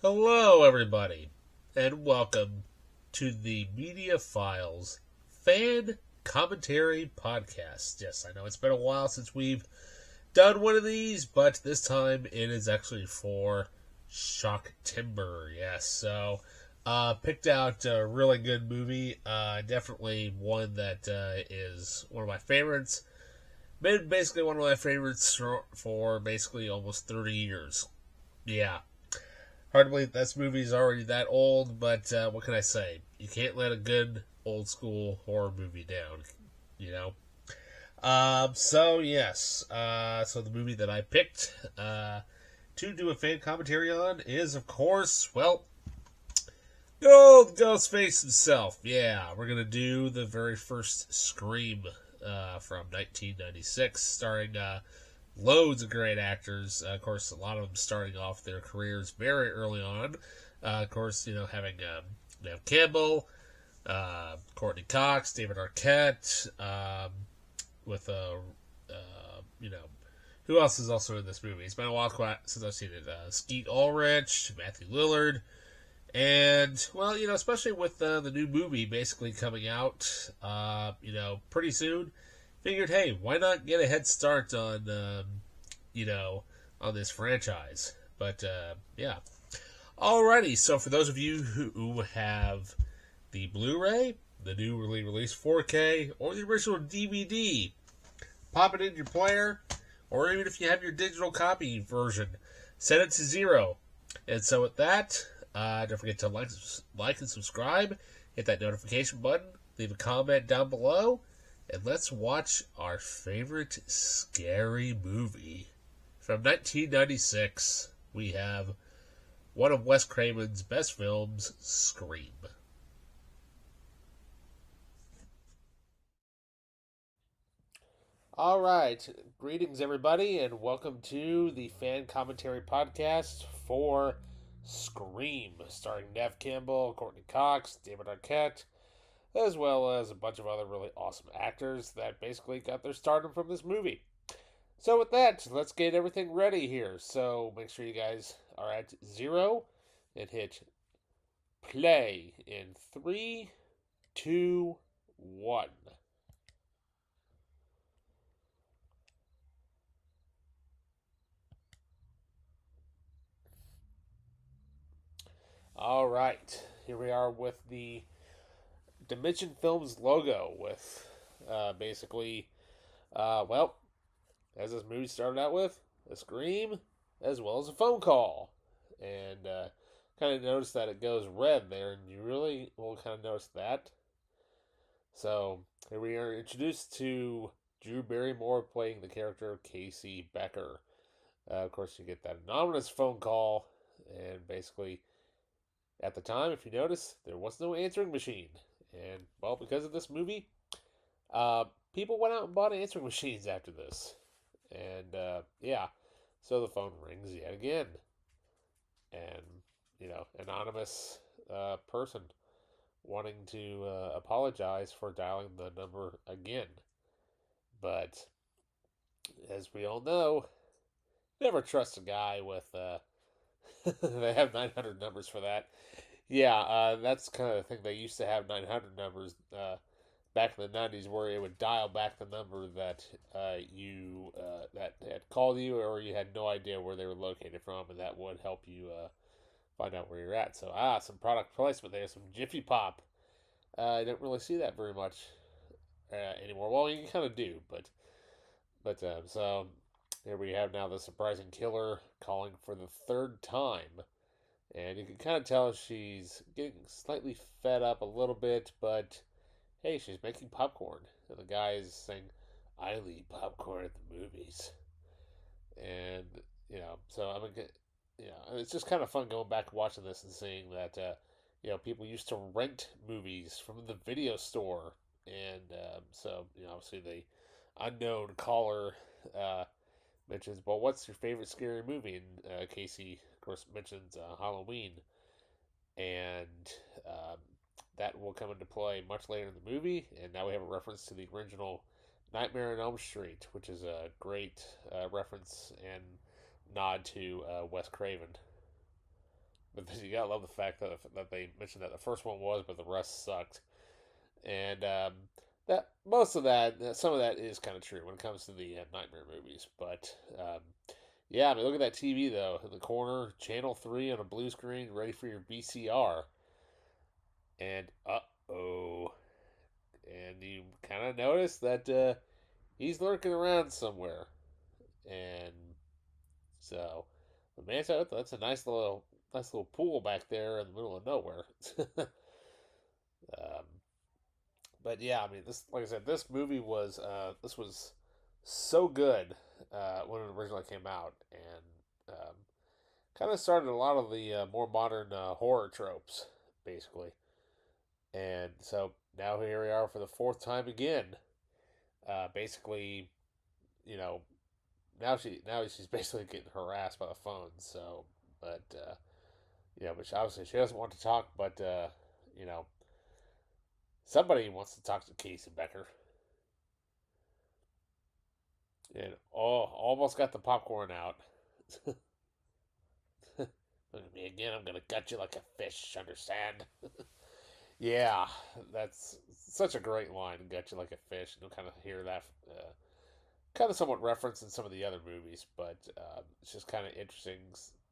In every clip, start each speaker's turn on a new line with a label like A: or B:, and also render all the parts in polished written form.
A: Hello, everybody, and welcome to the Media Files Fan Commentary Podcast. Yes, I know it's been a while since we've done one of these, but this time it is actually for Shocktember. Yes, so picked out a really good movie. Definitely one that is one of my favorites. Been basically one of my favorites for basically almost 30 years. Yeah, hard to believe this movie's already that old, but what can I say? You can't let a good old school horror movie down, you know? So, yes. So, the movie that I picked to do a fan commentary on is, of course, well, Ghostface himself. Yeah, we're going to do the very first Scream from 1996, starring loads of great actors. Of course, a lot of them starting off their careers very early on. Of course, having Neve Campbell, Courtney Cox, David Arquette, with who else is also in this movie? It's been a while since I've seen it. Skeet Ulrich, Matthew Lillard, and well, especially with the new movie basically coming out, pretty soon. Figured, hey, why not get a head start on, on this franchise? But yeah. Alrighty, so for those of you who have the Blu-ray, the newly released 4K, or the original DVD, pop it in your player, or even if you have your digital copy version, set it to 0. And so with that, don't forget to like and subscribe, hit that notification button, leave a comment down below, and let's watch our favorite scary movie. From 1996, we have one of Wes Craven's best films, Scream. All right. Greetings, everybody, and welcome to the Fan Commentary Podcast for Scream, starring Neve Campbell, Courtney Cox, David Arquette, as well as a bunch of other really awesome actors that basically got their stardom from this movie. So with that, let's get everything ready here. So make sure you guys are at 0 and hit play in 3, 2, 1. All right, here we are with the Dimension Films logo with basically, as this movie started out with, a scream as well as a phone call. And kind of notice that it goes red there, and you really will kind of notice that. So here we are introduced to Drew Barrymore playing the character Casey Becker. Of course, you get that anonymous phone call, and basically, at the time, if you notice, there was no answering machine. And, well, because of this movie, people went out and bought answering machines after this. And, yeah, so the phone rings yet again. And, anonymous person wanting to apologize for dialing the number again. But, as we all know, never trust a guy with, they have 900 numbers for that. Yeah, that's kind of the thing. They used to have 900 numbers back in the 90s where it would dial back the number that you that had called you, or you had no idea where they were located from, and that would help you find out where you're at. So, some product placement there, some Jiffy Pop. I don't really see that very much anymore. Well, you kind of do, but so here we have now the surprising killer calling for the third time. And you can kind of tell she's getting slightly fed up a little bit, but hey, she's making popcorn. And the guy is saying, I eat popcorn at the movies. And, so I mean, it's just kind of fun going back and watching this and seeing that, people used to rent movies from the video store. And so, obviously the unknown caller mentions, well, what's your favorite scary movie? And Casey, of course, mentions Halloween. And that will come into play much later in the movie. And now we have a reference to the original Nightmare on Elm Street, which is a great reference and nod to Wes Craven. But then you gotta love the fact that they mentioned that the first one was, but the rest sucked. And that most of that, some of that is kind of true when it comes to the Nightmare movies. But yeah, I mean, look at that TV though in the corner, Channel 3 on a blue screen, ready for your VCR. And oh, and you kind of notice that he's lurking around somewhere. And so the man said, "That's a nice little pool back there in the middle of nowhere." um, but yeah, I mean, this, like I said, this was so good when it originally came out, and kind of started a lot of the more modern horror tropes, basically. And so now here we are for the fourth time again. Basically, you know, now she's basically getting harassed by the phone. So, but but obviously she doesn't want to talk. But you know, somebody wants to talk to Casey Becker. And almost got the popcorn out. Look at me again. I'm gonna gut you like a fish. Understand? Yeah, that's such a great line. Gut you like a fish. And you'll kind of hear that, kind of somewhat referenced in some of the other movies. But it's just kind of interesting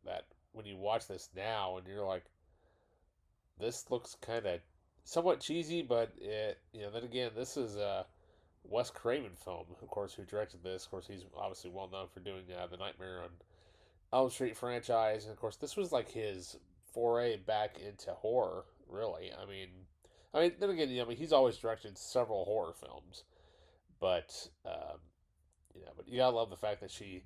A: that when you watch this now and you're like, this looks kind of somewhat cheesy, but then again, this is a Wes Craven film, of course, who directed this. Of course, he's obviously well known for doing the Nightmare on Elm Street franchise, and of course, this was like his foray back into horror. Really, then again, he's always directed several horror films, but but you gotta love the fact that she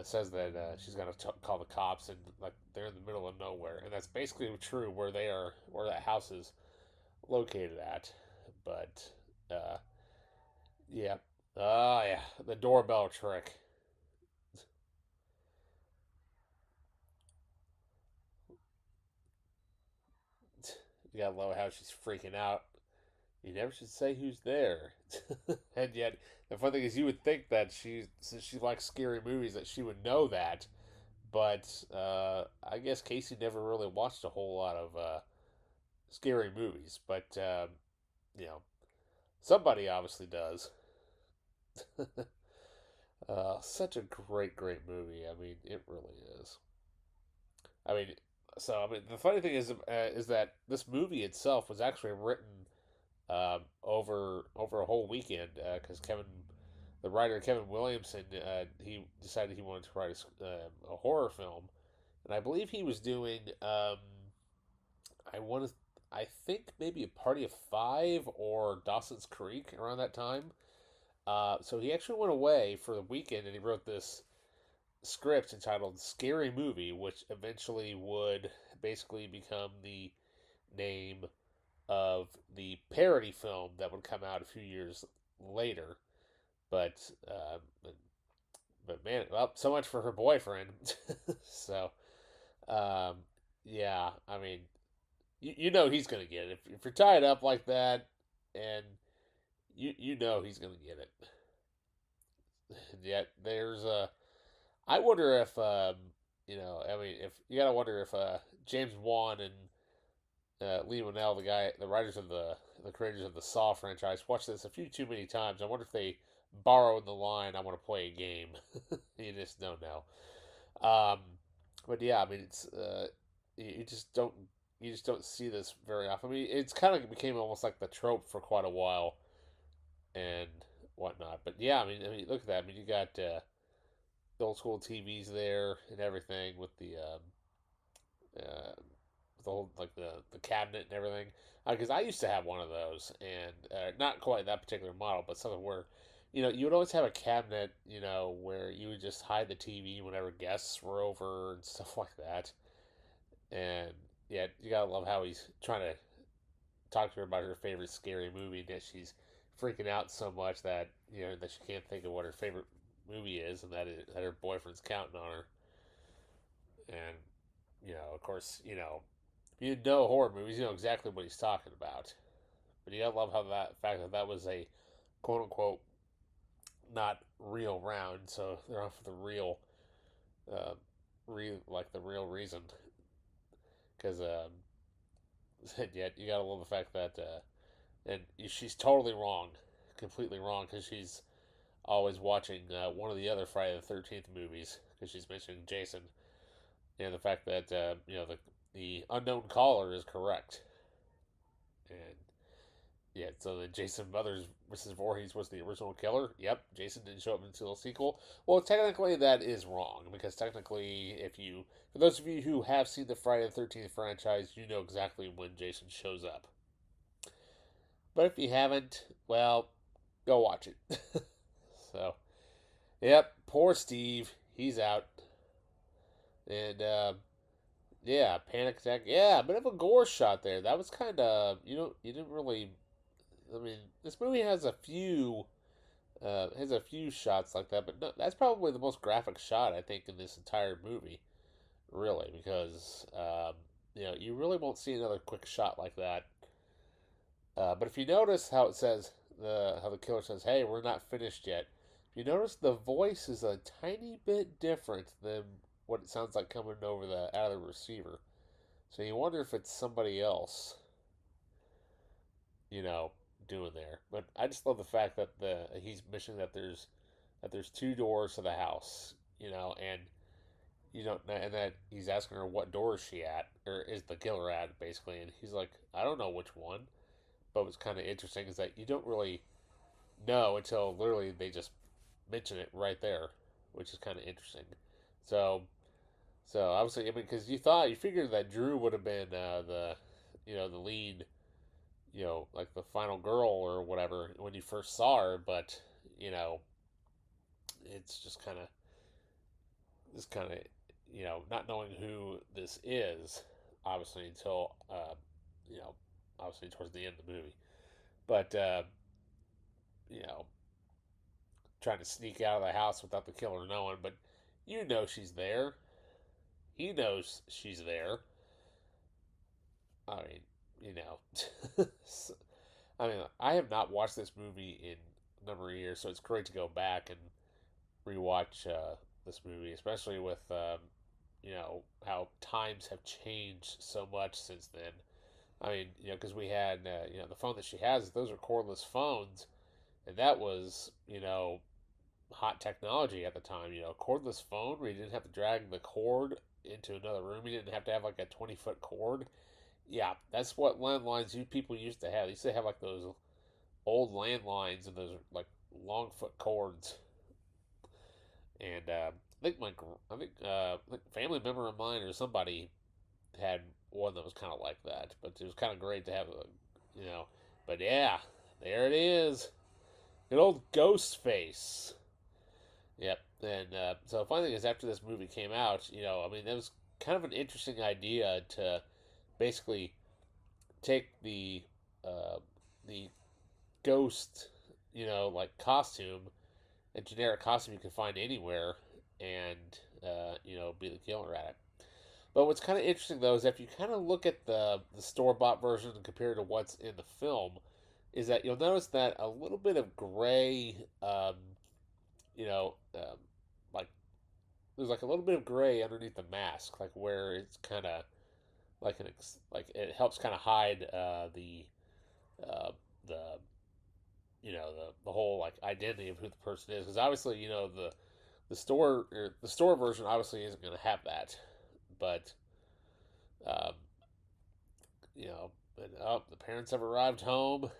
A: says that she's gonna call the cops, and like they're in the middle of nowhere, and that's basically true where they are, where that house is located at. But uh, yeah, yeah, the doorbell trick. You gotta love how she's freaking out. You never should say who's there. And yet, the funny thing is, you would think that since she likes scary movies, that she would know that. But I guess Casey never really watched a whole lot of scary movies. But you know, somebody obviously does. Such a great movie. I mean, it really is. I mean, the funny thing is that this movie itself was actually written over a whole weekend because the writer Kevin Williamson, he decided he wanted to write a horror film, and I believe he was doing I want to I think maybe a Party of Five or Dawson's Creek around that time. So he actually went away for the weekend and he wrote this script entitled Scary Movie, which eventually would basically become the name of the parody film that would come out a few years later. But but man, well, so much for her boyfriend. So um, yeah, I mean, you know he's gonna get it if you're tied up like that, and you know he's gonna get it. And yet there's a I wonder if if you gotta wonder if James Wan and Lee Winnell, the writers of the creators of the Saw franchise, watched this a few too many times. I wonder if they borrowed the line, "I want to play a game." You just don't know. Um, but yeah, I mean, it's you just don't see this very often. I mean, it's kind of became almost like the trope for quite a while and whatnot. But yeah, look at that. I mean, you got the old school TVs there and everything with uh, the whole like the cabinet and everything. Because I used to have one of those, and not quite that particular model, but something where you would always have a cabinet, where you would just hide the TV whenever guests were over and stuff like that. And yeah, you gotta love how he's trying to talk to her about her favorite scary movie, and that she's freaking out so much that that she can't think of what her favorite movie is, and that her boyfriend's counting on her. And of course, if you know horror movies, you know exactly what he's talking about. But you gotta love how that fact that was a quote unquote not real round, so they're off the real, uh, like the real reason. because yet you gotta love the fact that and she's totally wrong, completely wrong, because she's always watching one of the other Friday the 13th movies because she's mentioning Jason, and the fact that the unknown caller is correct, and yeah, so the Jason Mothers Mrs. Voorhees was the original killer. Yep, Jason didn't show up until the sequel. Well, technically that is wrong because technically, if you for those of you who have seen the Friday the 13th franchise, you know exactly when Jason shows up. But if you haven't, well, go watch it. So, yep, poor Steve, he's out, and yeah, panic attack. Yeah, a bit of a gore shot there. That was kind of you didn't really. I mean, this movie has a few shots like that, but no, that's probably the most graphic shot I think in this entire movie, really, because you really won't see another quick shot like that. But if you notice how it says how the killer says, "Hey, we're not finished yet," if you notice the voice is a tiny bit different than what it sounds like coming over the out of the receiver. So you wonder if it's somebody else, you know, doing there. But I just love the fact that he's mentioning that there's two doors to the house, and you don't know, and that he's asking her what door is she at, or is the killer at, basically, and he's like, I don't know which one. But what's kind of interesting is that you don't really know until literally they just mention it right there, which is kind of interesting. So, so obviously, I mean, because you figured that Drew would have been the lead, like the final girl or whatever when you first saw her, but you know, it's just kind of, not knowing who this is, obviously until you know, obviously towards the end of the movie, but you know, trying to sneak out of the house without the killer knowing, but she's there. He knows she's there. I mean, you know, I mean, I have not watched this movie in a number of years, so it's great to go back and rewatch this movie, especially with how times have changed so much since then. I mean, because we had the phone that she has; those are cordless phones, and that was hot technology at the time. Cordless phone where you didn't have to drag the cord into another room. You didn't have to have like a 20-foot cord. Yeah, that's what landlines you people used to have. They used to have like those old landlines and those like long foot cords. And I think a family member of mine or somebody had one that was kind of like that. But it was kind of great to have you know. But yeah, there it is, an old ghost face. Yep. And so funny thing is, after this movie came out, I mean, that was kind of an interesting idea to basically take the ghost, like costume, a generic costume you can find anywhere, and be the killer at it. But what's kind of interesting though is if you kind of look at the store bought version and compare it to what's in the film, is that you'll notice that a little bit of gray, you know, like there's like a little bit of gray underneath the mask, like where it's kind of like like it helps kind of hide uh, the the whole like identity of who the person is, because obviously the store version obviously isn't going to have that, but um, and the parents have arrived home,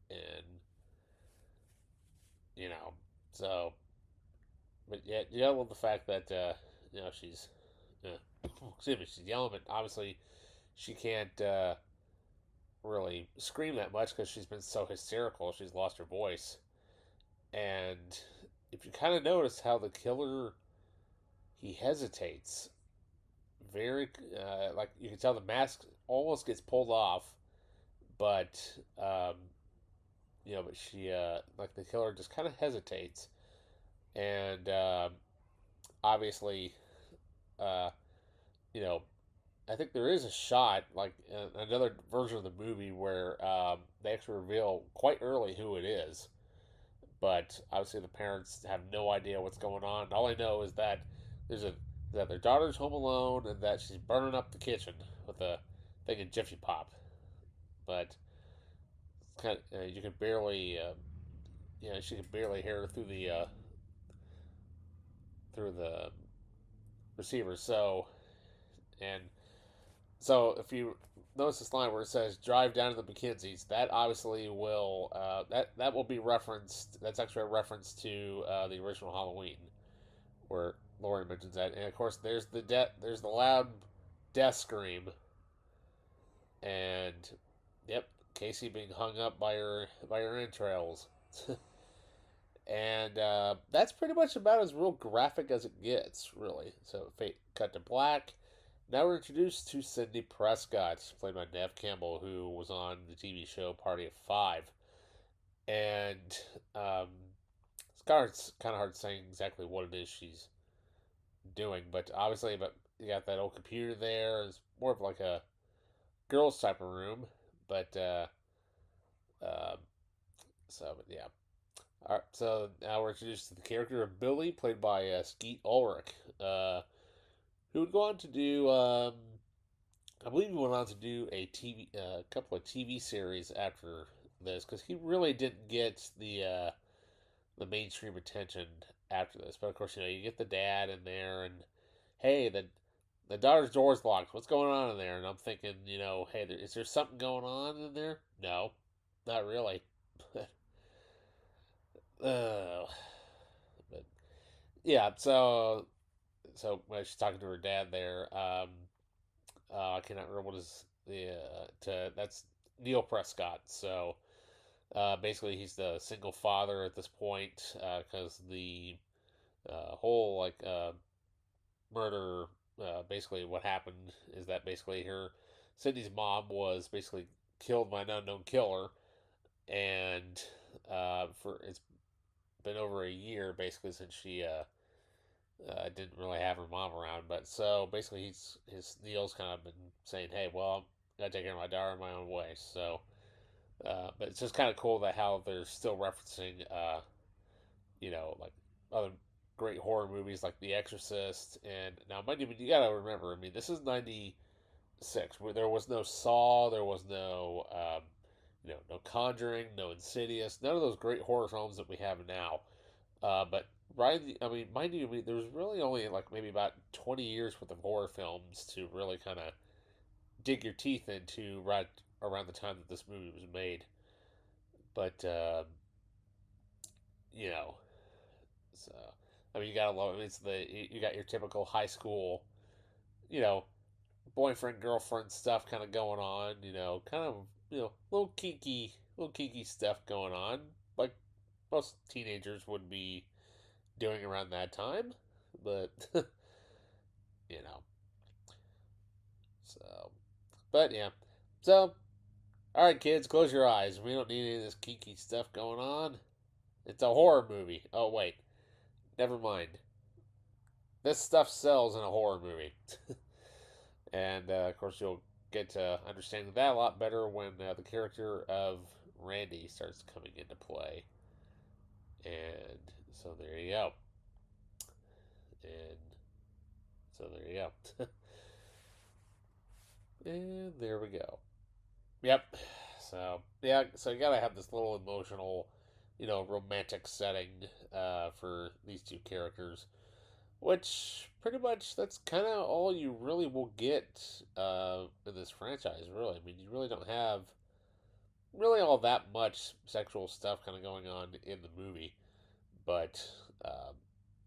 A: and you know so but yet I love the fact that she's excuse me, she's yelling, but obviously she can't really scream that much because she's been so hysterical. She's lost her voice. And if you kind of notice how the killer, he hesitates, very like you can tell the mask almost gets pulled off, but but she like the killer just kind of hesitates, and obviously, uh, you know, I think there is a shot, like another version of the movie, where they actually reveal quite early who it is. But obviously, the parents have no idea what's going on. All I know is that there's a that their daughter's home alone and that she's burning up the kitchen with a thing of Jiffy Pop. But kind of, you can barely, she can barely hear through the receiver. And so if you notice this line where it says "drive down to the McKinseys," that obviously will that will be referenced. That's actually a reference to the original Halloween, where Laurie mentions that, and of course there's the loud death scream, and yep, Casey being hung up by her entrails. And that's pretty much about as real graphic as it gets, really. So, cut to black. Now we're introduced to Sidney Prescott, played by Nev Campbell, who was on the TV show Party of Five. And um, it's kind of hard saying exactly what it is she's doing, but obviously, but you got that old computer there. It's more of like a girls type of room, but uh, but yeah. All right, so now we're introduced to the character of Billy, played by Skeet Ulrich, who would go on to do, I believe he went on to do a couple of TV series after this, because he really didn't get the mainstream attention after this. But of course, you get the dad in there, and hey, the daughter's door's locked. What's going on in there? And I'm thinking, hey, is there something going on in there? No, not really. uh, but yeah, so when she's talking to her dad there, I cannot remember what is the that's Neil Prescott. So basically, he's the single father at this point because the whole murder. Basically, what happened is that basically Sydney's mom was basically killed by an unknown killer, and for it's been over a year basically since she didn't really have her mom around. But so basically, his Neil's kind of been saying, "Hey, well, I'm gonna take care of my daughter in my own way." So, but it's just kind of cool that how they're still referencing, like other great horror movies like The Exorcist. And now, mind you gotta remember, I mean, this is '96, where there was no Saw, there was no, no Conjuring, no Insidious, none of those great horror films that we have now. But right, I mean, mind you, there was really only like maybe about 20 years worth of horror films to really kind of dig your teeth into right around the time that this movie was made. But you know, so I mean, you gotta love it. It's you got your typical high school, you know, boyfriend girlfriend stuff kind of going on. Kind of little kinky stuff going on, like most teenagers would be doing around that time. But you know, so but yeah, so all right, kids, close your eyes. We don't need any of this kinky stuff going on. It's a horror movie. Oh wait, never mind. This stuff sells in a horror movie. And of course, you'll get to understanding that a lot better when the character of Randy starts coming into play. And so there you go. And so there you go. And there we go. Yep. So yeah, so you gotta have this little emotional, romantic setting for these two characters, which pretty much that's kind of all you really will get in this franchise. Really, I mean, you really don't have really all that much sexual stuff kind of going on in the movie, but um,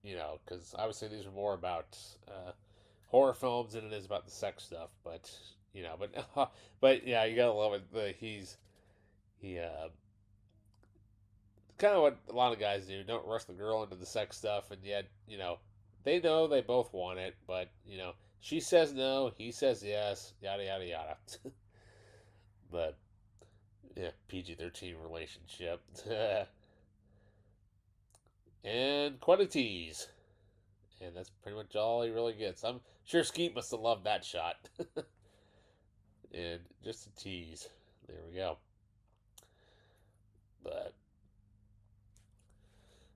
A: because obviously these are more about horror films than it is about the sex stuff. But but yeah, you gotta love it. He kind of what a lot of guys do. Don't rush the girl into the sex stuff, and yet they know they both want it, but she says no, he says yes, yada yada yada. But yeah, PG-13 relationship. And quite a tease. And that's pretty much all he really gets. I'm sure Skeet must have loved that shot. And just a tease. There we go. But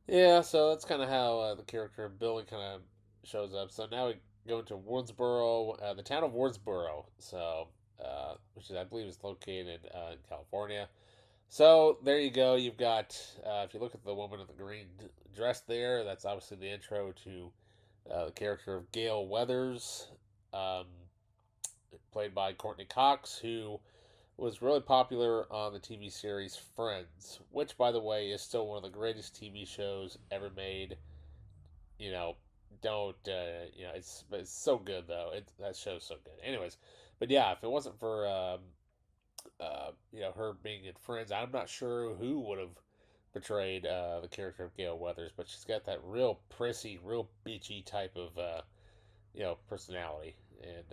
A: yeah, so that's kind of how the character of Billy kind of shows up. So now going to Woodsboro, the town of Woodsboro. So, which is, I believe is located in California. So there you go. You've got, if you look at the woman in the green dress there, that's obviously the intro to the character of Gail Weathers, um, played by Courtney Cox, who was really popular on the TV series Friends, which, by the way, is still one of the greatest TV shows ever made. You know, don't it's so good though. That show's so good. Anyways, but yeah, if it wasn't for her being in Friends, I'm not sure who would have portrayed the character of Gail Weathers, but she's got that real prissy, real bitchy type of personality, and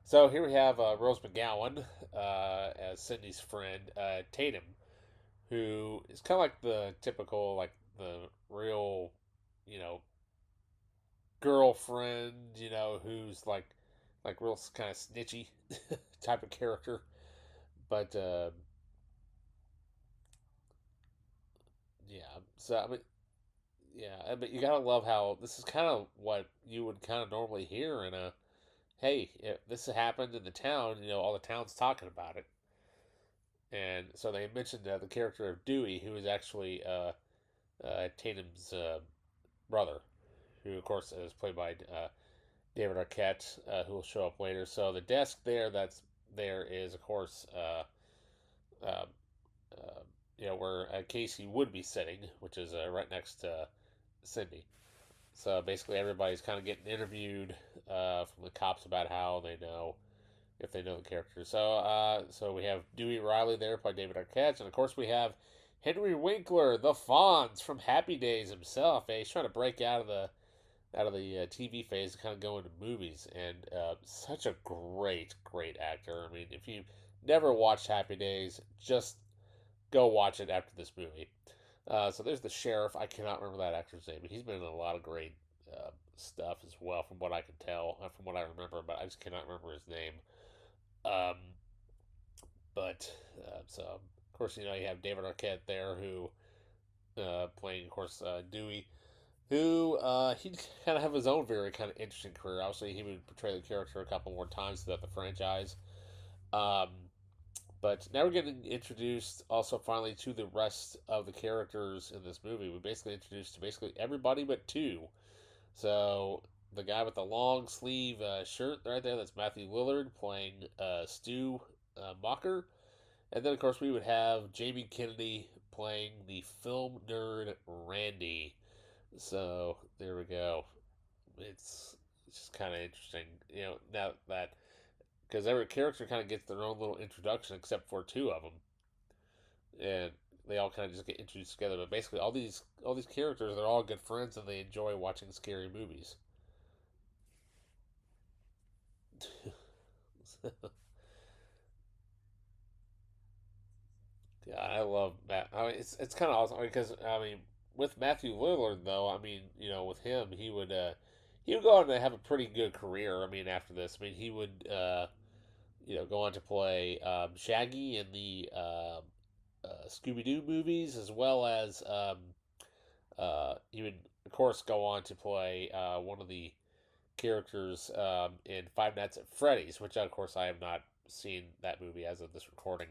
A: so here we have Rose McGowan as Cindy's friend, Tatum, who is kind of like the typical, like the real, you know, girlfriend, who's like real kind of snitchy type of character. But yeah, so I mean, yeah, but you gotta love how this is kind of what you would kind of normally hear in a hey, if this happened in the town, all the town's talking about it. And so they mentioned the character of Dewey, who is actually Tatum's brother, who of course is played by David Arquette, who will show up later. So the desk that's there is, of course, uh, uh, where Casey would be sitting, which is right next to Cindy. So basically, everybody's kind of getting interviewed from the cops about how they know if they know the character. So we have Dewey Riley there by David Arquette, and of course we have Henry Winkler, the Fonz from Happy Days himself. He's trying to break out of the TV phase and kind of go into movies, and such a great actor. I mean, if you never watched Happy Days, just go watch it after this movie. So there's the sheriff. I cannot remember that actor's name, but he's been in a lot of great stuff as well, from what I can tell, from what I remember. But I just cannot remember his name. Um, but so of course you have David Arquette there, who playing of course Dewey, who he'd kind of have his own very kind of interesting career. Obviously, he would portray the character a couple more times throughout the franchise. Um, but now we're getting introduced also finally to the rest of the characters in this movie. We're basically introduced to basically everybody but two. So the guy with the long sleeve shirt right there, that's Matthew Lillard playing Stu Mocker. And then, of course, we would have Jamie Kennedy playing the film nerd Randy. So there we go. It's just kind of interesting, now that because every character kind of gets their own little introduction except for two of them, and they all kind of just get introduced together. But basically, all these characters, they're all good friends, and they enjoy watching scary movies. Yeah, I love Matt. I mean, it's kind of awesome because I mean, with Matthew Lillard though, I mean, with him, he would go on to have a pretty good career. I mean, after this, I mean, he would go on to play Shaggy in the Scooby Doo movies, as well as he would of course go on to play one of the characters in Five Nights at Freddy's, which of course I have not seen that movie as of this recording.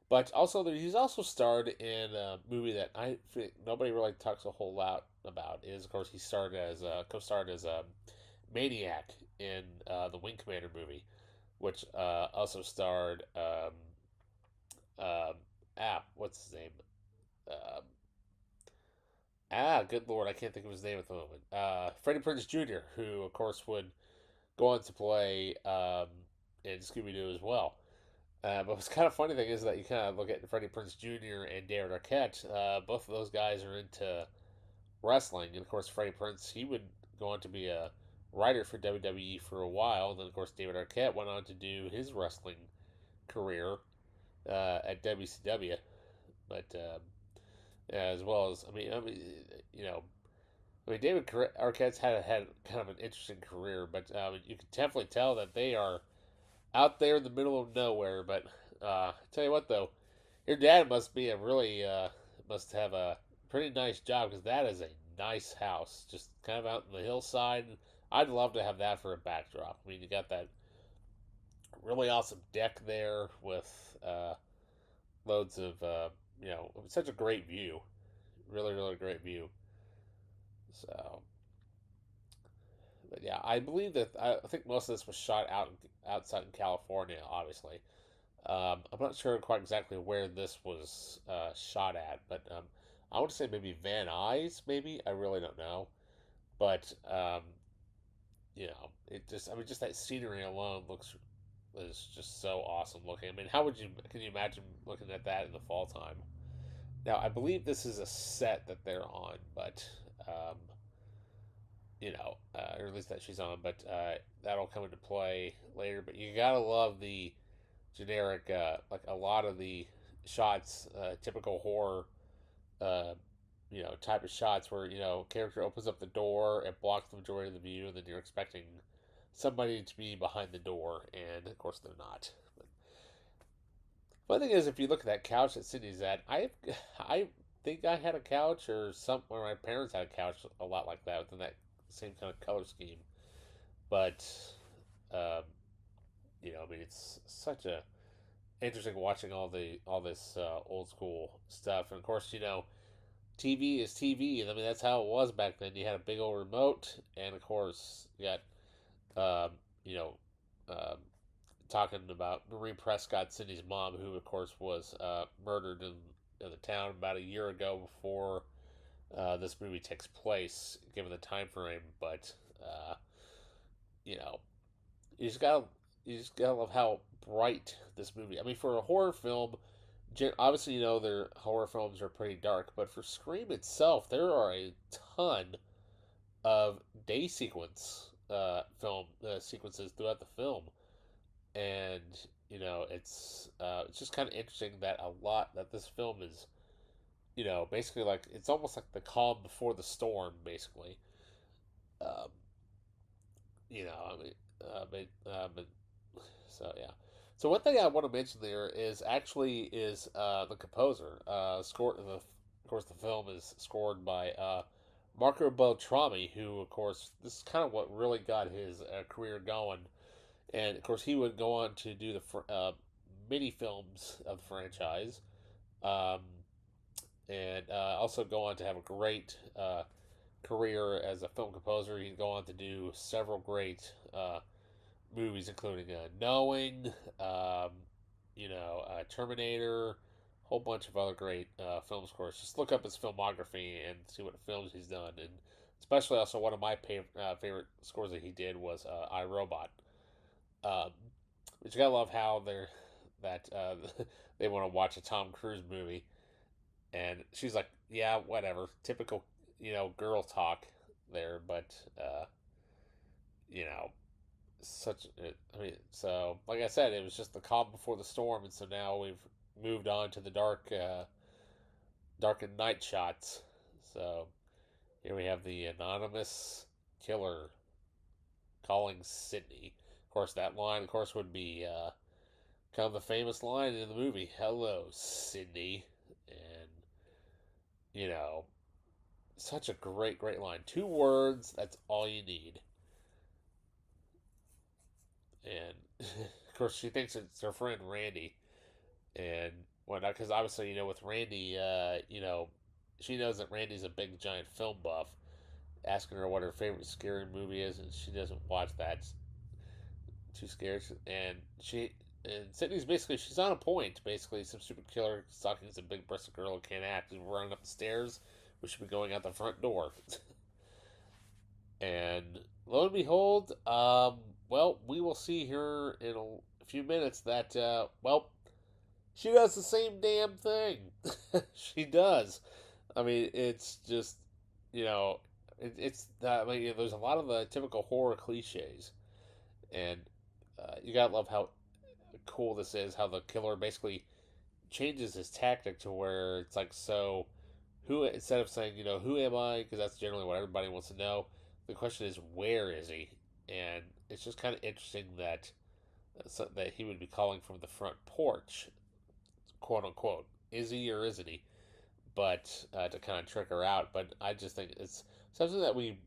A: But also, he's also starred in a movie that I think nobody really talks a whole lot about. Is of course he starred as co-starred as a Maniac in the Wing Commander movie, which also starred um, what's his name? Um, good lord, I can't think of his name at the moment. Freddie Prinze Jr., who of course would go on to play in Scooby Doo as well. But what's kind of funny thing is that you kind of look at Freddie Prinze Jr. and David Arquette. Both of those guys are into wrestling, and of course Freddie Prinze he would go on to be a writer for WWE for a while. And then of course David Arquette went on to do his wrestling career at WCW. But as well as you know, David Arquette's had kind of an interesting career, but you can definitely tell that they are out there in the middle of nowhere. But tell you what, though, your dad must be a really must have a pretty nice job because that is a nice house, just kind of out in the hillside I'd love to have that for a backdrop. I mean, you got that really awesome deck there with loads of such a great view, really really great view. So, but yeah, I believe that I think most of this was shot outside in California, obviously. I'm not sure quite exactly where this was shot at, but I want to say maybe Van Nuys, maybe. I really don't know. But, it just, I mean, just that scenery alone is just so awesome looking. I mean, can you imagine looking at that in the fall time? Now, I believe this is a set that they're on, but, or at least that she's on, but that'll come into play later. But you gotta love the generic, like a lot of the shots, typical horror, uh, type of shots where character opens up the door and blocks the majority of the view, and then you're expecting somebody to be behind the door, and of course they're not. But one thing is, if you look at that couch that Sydney's at, I think I had a couch or my parents had a couch a lot like that within that same kind of color scheme. But um, I mean, it's such a interesting watching all this old school stuff, and of course, TV is TV. I mean, that's how it was back then. You had a big old remote, and of course, you got um, you know, um, talking about Marie Prescott, Cindy's mom, who of course was murdered in the town about a year ago before this movie takes place, given the time frame. But uh, you know, you just gotta you just gotta love how bright this movie. I mean, for a horror film, obviously their horror films are pretty dark, but for Scream itself, there are a ton of day film sequences throughout the film, and it's just kind of interesting that a lot that this film is basically like it's almost like the calm before the storm, basically. Um, I mean, but so yeah. So one thing I want to mention there is the composer. Of course, the film is scored by Marco Beltrami, who of course this is kind of what really got his career going, and of course he would go on to do the mini films of the franchise, um, and also go on to have a great career as a film composer. He'd go on to do several great movies, including Knowing, Terminator, a whole bunch of other great film scores. Just look up his filmography and see what films he's done, and especially also one of my favorite scores that he did was iRobot. Um, but you gotta love how they want to watch a Tom Cruise movie, and she's like, "Yeah, whatever, typical, girl talk there." But you know, I mean, so like I said, it was just the calm before the storm, and so now we've moved on to the dark and night shots. So here we have the anonymous killer calling Sydney. Of course, that line, of course, would be kind of the famous line in the movie, "Hello, Sydney," and you know, such a great line. Two words. That's all you need. And of course, she thinks it's her friend Randy, and whatnot. Because obviously, with Randy, she knows that Randy's a big giant film buff. Asking her what her favorite scary movie is, and she doesn't watch that. Too scared, and Sydney's basically she's on a point. Basically, some super killer stalking some big breasted girl who can't act and running up the stairs. We should be going out the front door. And lo and behold, well, we will see here in a few minutes that she does the same damn thing. She does. I mean, it's just you know, it's I mean, there's a lot of the typical horror cliches, and you gotta love how cool this is. How the killer basically changes his tactic to where it's like, so who, instead of saying who am I, because that's generally what everybody wants to know, the question is where is he, and it's just kind of interesting that that he would be calling from the front porch, quote unquote. Is he or isn't he? But to kind of trick her out. But I just think it's something that we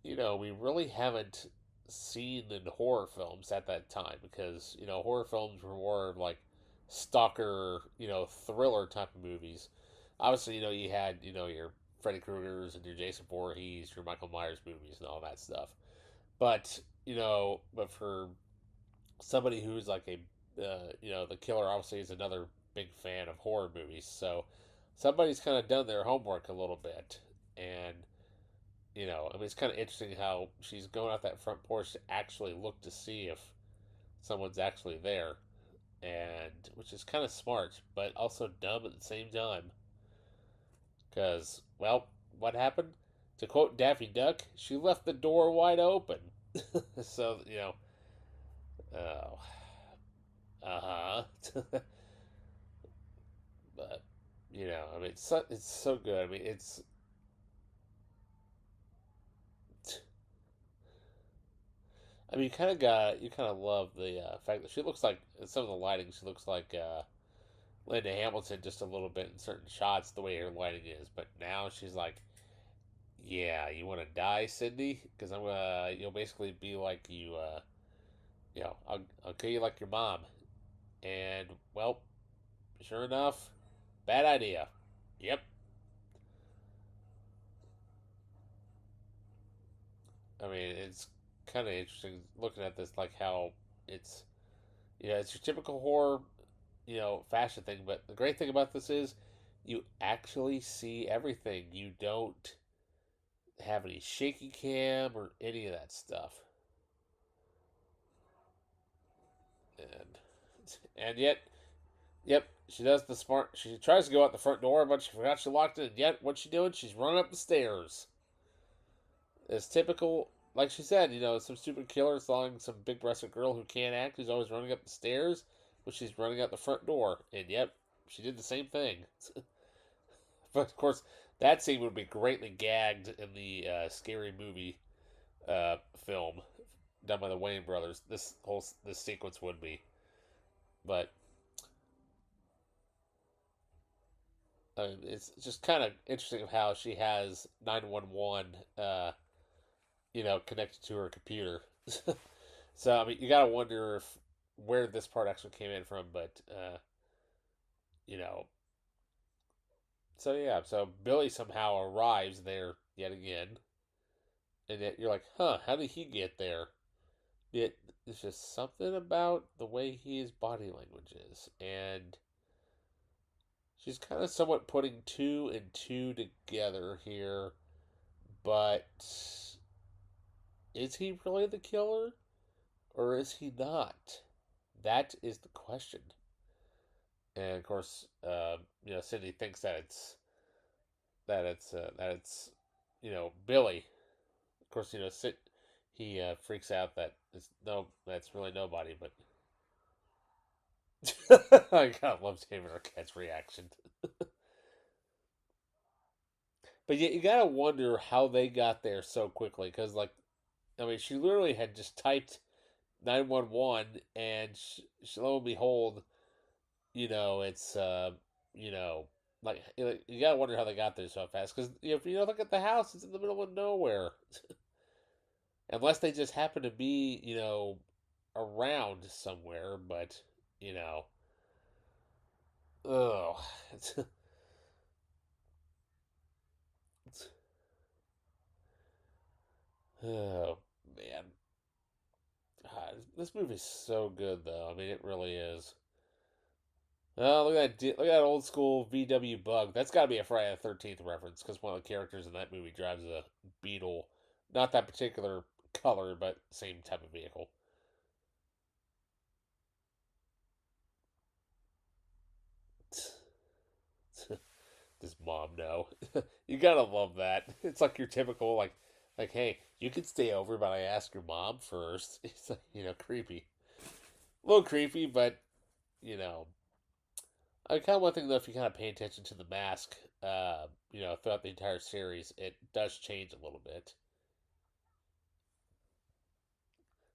A: we really haven't seen in horror films at that time because, horror films were more like stalker, thriller type of movies. Obviously, you had, your Freddy Krueger's and your Jason Voorhees, your Michael Myers movies and all that stuff. But, but for somebody who's like the killer obviously is another big fan of horror movies. So somebody's kind of done their homework a little bit. And I mean, it's kind of interesting how she's going out that front porch to actually look to see if someone's actually there, and which is kind of smart, but also dumb at the same time. Because, well, what happened? To quote Daffy Duck, she left the door wide open. So, oh, uh huh. But, I mean, it's so good. I mean, I mean, you kind of love the fact that she looks like in some of the lighting. She looks like Linda Hamilton just a little bit in certain shots, the way her lighting is. But now she's like, "Yeah, you want to die, Cindy? Because you'll basically be like you, I'll kill you like your mom." And well, sure enough, bad idea. Yep. I mean, it's kind of interesting looking at this, like how it's, it's your typical horror, fashion thing. But the great thing about this is, you actually see everything. You don't have any shaky cam or any of that stuff. And yet, yep, she does the smart. She tries to go out the front door, but she forgot she locked it. And yet, what's she doing? She's running up the stairs. It's typical. Like she said, some stupid killer throwing some big breasted girl who can't act, who's always running up the stairs, but she's running out the front door. And yep, she did the same thing. But of course, that scene would be greatly gagged in the scary movie film done by the Wayne brothers. This sequence would be, but it's just kind of interesting how she has 911, connected to her computer. So I mean, you gotta wonder if where this part actually came in from, but you know, so yeah, so Billy somehow arrives there yet again, and yet you're like, huh, how did he get there? It's just something about the way his body language is, and she's kind of somewhat putting two and two together here, but is he really the killer or is he not? That is the question. And of course, Cindy thinks that it's Billy. Of course, he freaks out that it's no, that's really nobody. But I kind of love David Arquette's reaction. But yet you gotta wonder how they got there so quickly because, like, I mean, she literally had just typed 911, and lo and behold, it's you know, you gotta wonder how they got there so fast because if you look at the house, it's in the middle of nowhere, unless they just happen to be around somewhere. But you know, oh, it's oh man, God, this movie's so good though. I mean, it really is. Oh, look at that old school VW Bug. That's got to be a Friday the 13th reference because one of the characters in that movie drives a Beetle. Not that particular color, but same type of vehicle. Does mom know? You gotta love that. It's like your typical like, hey, you can stay over, but I ask your mom first. It's like, creepy, a little creepy, but you know, I kind of one thing though, if you kind of pay attention to the mask, throughout the entire series, it does change a little bit.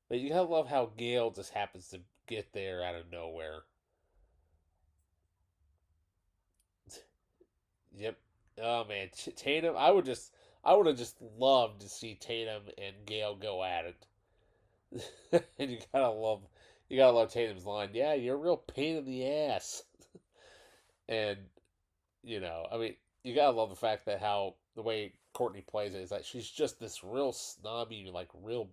A: But you gotta love how Gale just happens to get there out of nowhere. Yep. Oh man, Tatum. I would have just loved to see Tatum and Gale go at it. And you gotta love Tatum's line. Yeah, you're a real pain in the ass. And I mean, you gotta love the fact that how the way Courtney plays it is that she's just this real snobby, like real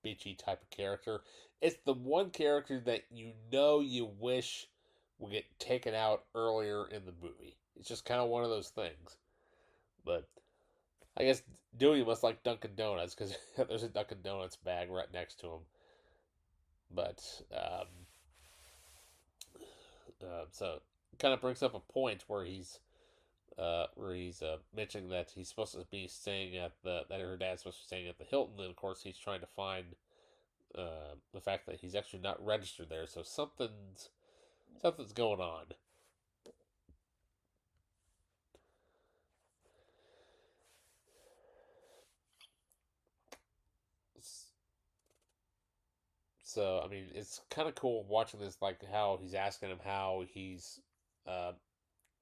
A: bitchy type of character. It's the one character that you wish would get taken out earlier in the movie. It's just kind of one of those things. But I guess Dewey must like Dunkin' Donuts because there's a Dunkin' Donuts bag right next to him. But so it kind of brings up a point where he's mentioning that he's supposed to be staying at that her dad's supposed to be staying at the Hilton, and of course he's trying to find the fact that he's actually not registered there. So something's going on. So I mean, it's kind of cool watching this, like how he's asking him uh,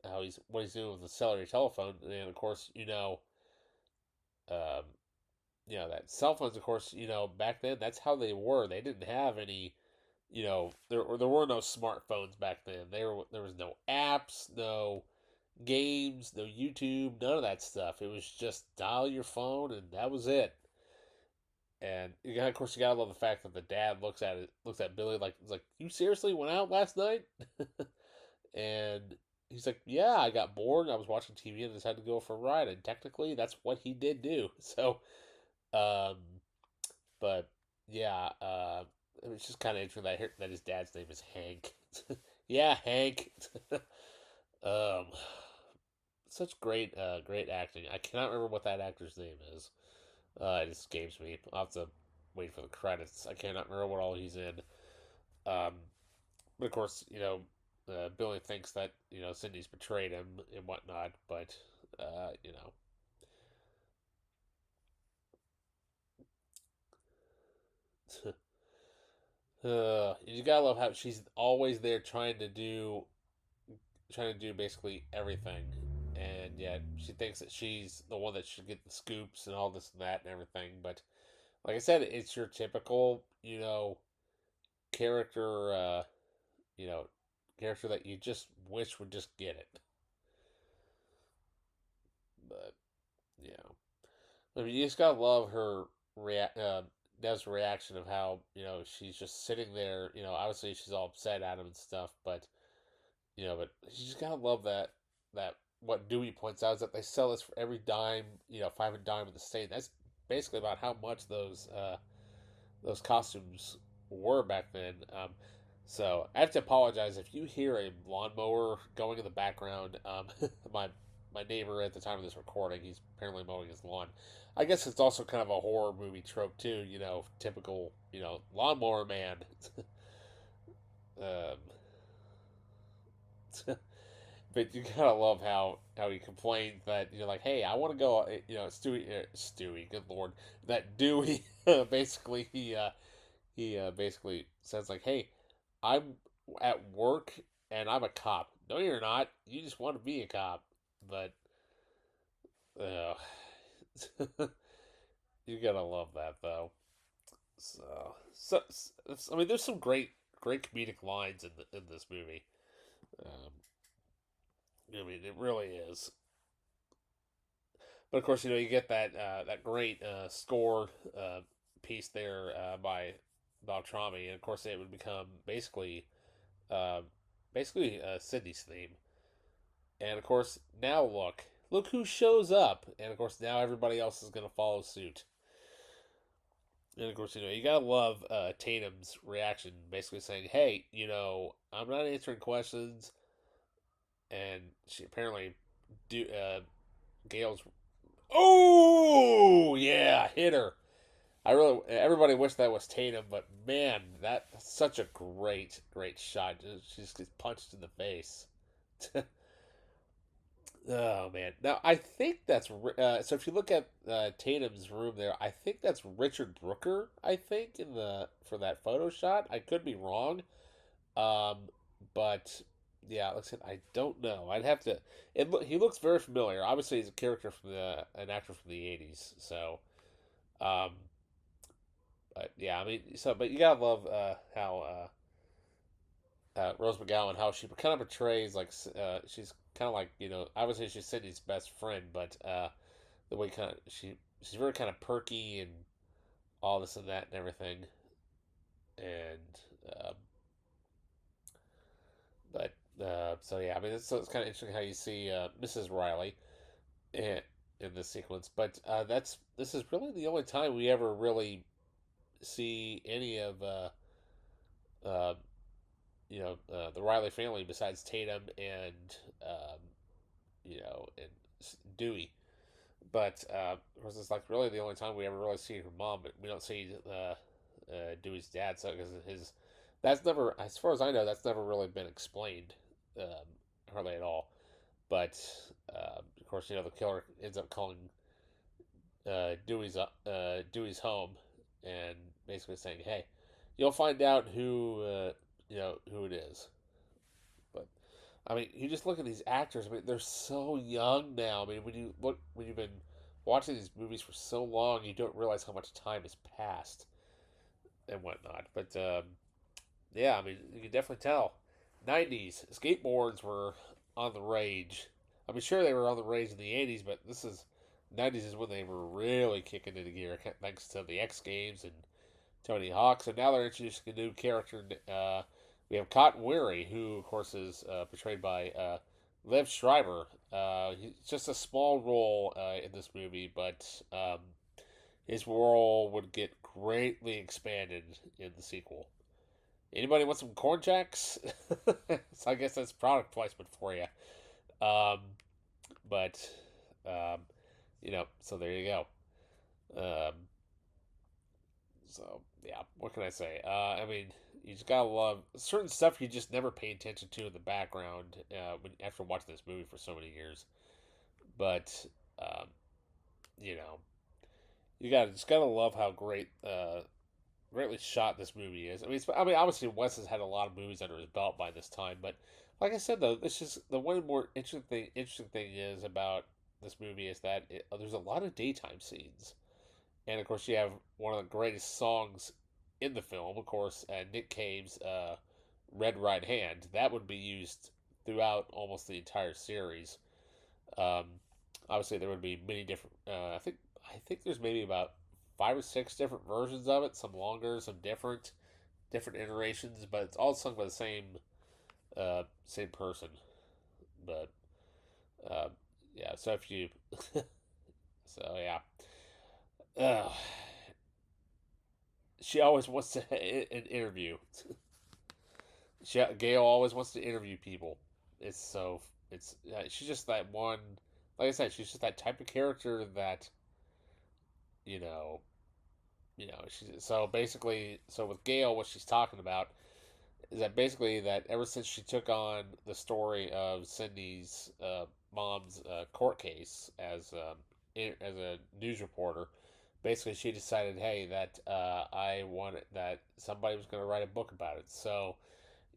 A: how he's what he's doing with the cellular telephone, and of course um, that cell phones, of course, back then that's how they were. They didn't have any, there were no smartphones back then. There was no apps, no games, no YouTube, none of that stuff. It was just dial your phone and that was it. And of course, you gotta love the fact that the dad looks at Billy like, you seriously went out last night? And he's like, yeah, I got bored. I was watching TV and decided to go for a ride. And technically, that's what he did do. So, um, but yeah, it's just kind of interesting that his dad's name is Hank. Yeah, Hank. um, such great acting. I cannot remember what that actor's name is. It escapes me. I'll have to wait for the credits. I cannot remember what all he's in. Um, but of course, Billy thinks that Cindy's betrayed him and whatnot. But uh, you know, you gotta love how she's always there trying to do basically everything, and yet she thinks that she's the one that should get the scoops and all this and that and everything. But like I said, it's your typical character, you know character that you just wish would just get it. But yeah, I mean, you just gotta love her react. Dev's reaction of how she's just sitting there. Obviously she's all upset at him and stuff, but but you just gotta love that what Dewey points out is that they sell this for every dime, five and dime in the state. That's basically about how much those costumes were back then. So I have to apologize if you hear a lawnmower going in the background. My my neighbor at the time of this recording, he's apparently mowing his lawn. I guess it's also kind of a horror movie trope too. Typical lawnmower man. um, but you gotta love how he complains that like, hey, I want to go. Stewie, good lord, that Dewey. Basically, he basically says like, hey, I'm at work and I'm a cop. No, you're not. You just want to be a cop. But uh, you gotta love that though. So I mean, there's some great comedic lines in this movie. Um, I mean, it really is. But of course, you get that great score piece there by Baltrami, and of course, it would become uh, basically Sydney's theme. And of course, now look who shows up, and of course, now everybody else is going to follow suit. And of course, you gotta love Tatum's reaction, basically saying, "Hey, I'm not answering questions," and she apparently do Gail's. Oh yeah, hit her. Everybody wished that was Tatum, but man, that's such a great shot. She just gets punched in the face. Oh man! Now I think that's so. If you look at Tatum's room there, I think that's Richard Brooker. I think in the for that photo shot. I could be wrong, um, but Yeah, like I said, I don't know. I'd have to. He looks very familiar. Obviously, he's a character from an actor from the '80s. So, um, but yeah, I mean, but you gotta love how Rose McGowan, how she kind of portrays like she's kind of like obviously she's Sydney's best friend, but the way kind of she's very kind of perky and all this and that and everything, and but so yeah, I mean it's kind of interesting how you see Mrs. Riley in, in this sequence, but this is really the only time we ever really see any of uh, the Riley family besides Tatum and um, and Dewey. But of course, it's like really the only time we ever really see her mom, but we don't see Dewey's dad. So because his that's never, as far as I know, that's never really been explained hardly at all. But of course, the killer ends up calling Dewey's home and basically saying, "Hey, you'll find out who it is." But I mean, you just look at these actors. I mean, they're so young now. I mean, when you've been watching these movies for so long, you don't realize how much time has passed and whatnot. But yeah, I mean, you can definitely tell. '90s skateboards were on the rage. I mean, sure they were on the rage in the '80s, but this is '90s is when they were really kicking into gear, thanks to the X Games and Tony Hawk. So now they're introducing a new character. We have Cotton Weary, who, of course, is portrayed by Liv Schreiber. He's just a small role in this movie, but his role would get greatly expanded in the sequel. Anybody want some corn jacks? So I guess that's product placement for you. Um, but um, so there you go. Um, So yeah, what can I say? I mean, you just gotta love certain stuff you just never pay attention to in the background after watching this movie for so many years. But um, you know, you gotta love how greatly shot this movie is. I mean, obviously Wes has had a lot of movies under his belt by this time, but like I said though, this is the one more interesting thing is about this movie is that there's a lot of daytime scenes. And of course, you have one of the greatest songs in the film, of course, Nick Cave's "Red Right Hand." That would be used throughout almost the entire series. Um, obviously, there would be many different. I think there's maybe about 5 or 6 different versions of it. Some longer, some different iterations, but it's all sung by the same person. But uh, yeah, so if you, so yeah. Uh, she always wants to an interview. Gail always wants to interview people. It's so it's she's just that one. Like I said, she's just that type of character that you know so basically, so with Gail, what she's talking about is that basically that ever since she took on the story of Cindy's mom's court case as a news reporter, basically she decided, hey, that I wanted that somebody was going to write a book about it. So,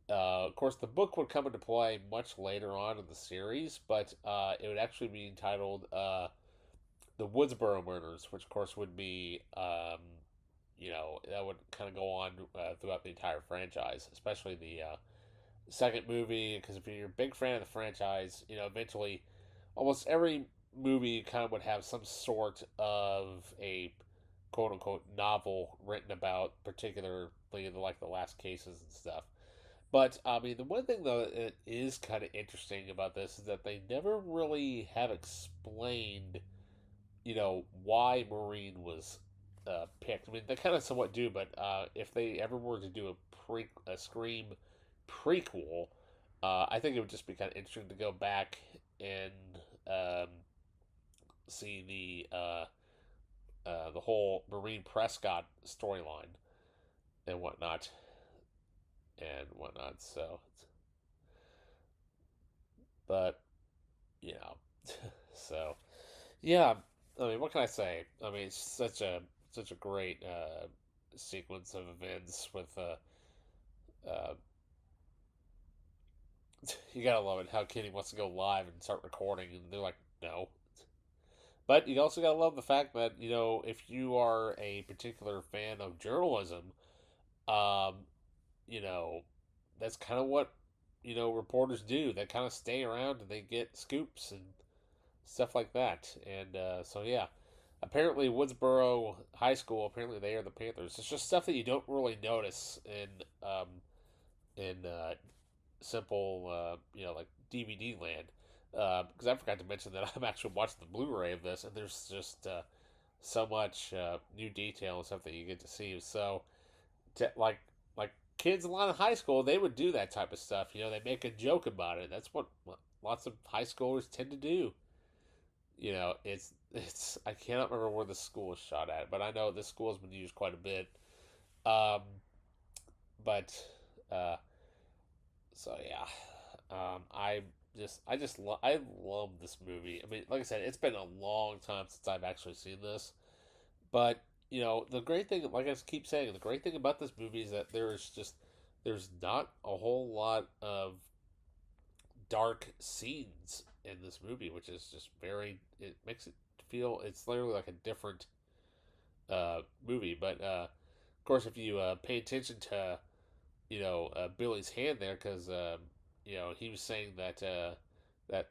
A: of course, the book would come into play much later on in the series, but it would actually be entitled "The Woodsboro Murders," which, of course, would be that would kind of go on throughout the entire franchise, especially the second movie. Because if you're a big fan of the franchise, eventually almost every movie kind of would have some sort of a quote unquote novel written about particularly like the last cases and stuff. But I mean, the one thing though that is kind of interesting about this is that they never really have explained, why Maureen was picked. I mean, they kind of somewhat do, but if they ever were to do a Scream prequel, I think it would just be kind of interesting to go back and um, see the whole Maureen Prescott storyline and whatnot. So, but so yeah. I mean, what can I say? I mean, it's such a great sequence of events with uh, You gotta love it how Kenny wants to go live and start recording, and they're like, no. But you also gotta love the fact that if you are a particular fan of journalism, um, you know, that's kind of what reporters do. They kind of stay around and they get scoops and stuff like that. And so yeah, apparently Woodsboro High School, apparently they are the Panthers. It's just stuff that you don't really notice in simple like DVD land. Because I forgot to mention that I'm actually watching the Blu-ray of this, and there's just so much new detail and stuff that you get to see. So, like kids a lot in high school, they would do that type of stuff. They make a joke about it. That's what lots of high schoolers tend to do. It's I cannot remember where the school was shot at, but I know this school has been used quite a bit. Um, but uh, so yeah, I love this movie. I mean, like I said, it's been a long time since I've actually seen this, but the great thing, like I keep saying, the great thing about this movie is that there's not a whole lot of dark scenes in this movie, which is just it makes it feel it's literally like a different movie. But of course, if you pay attention to Billy's hand there, because he was saying that that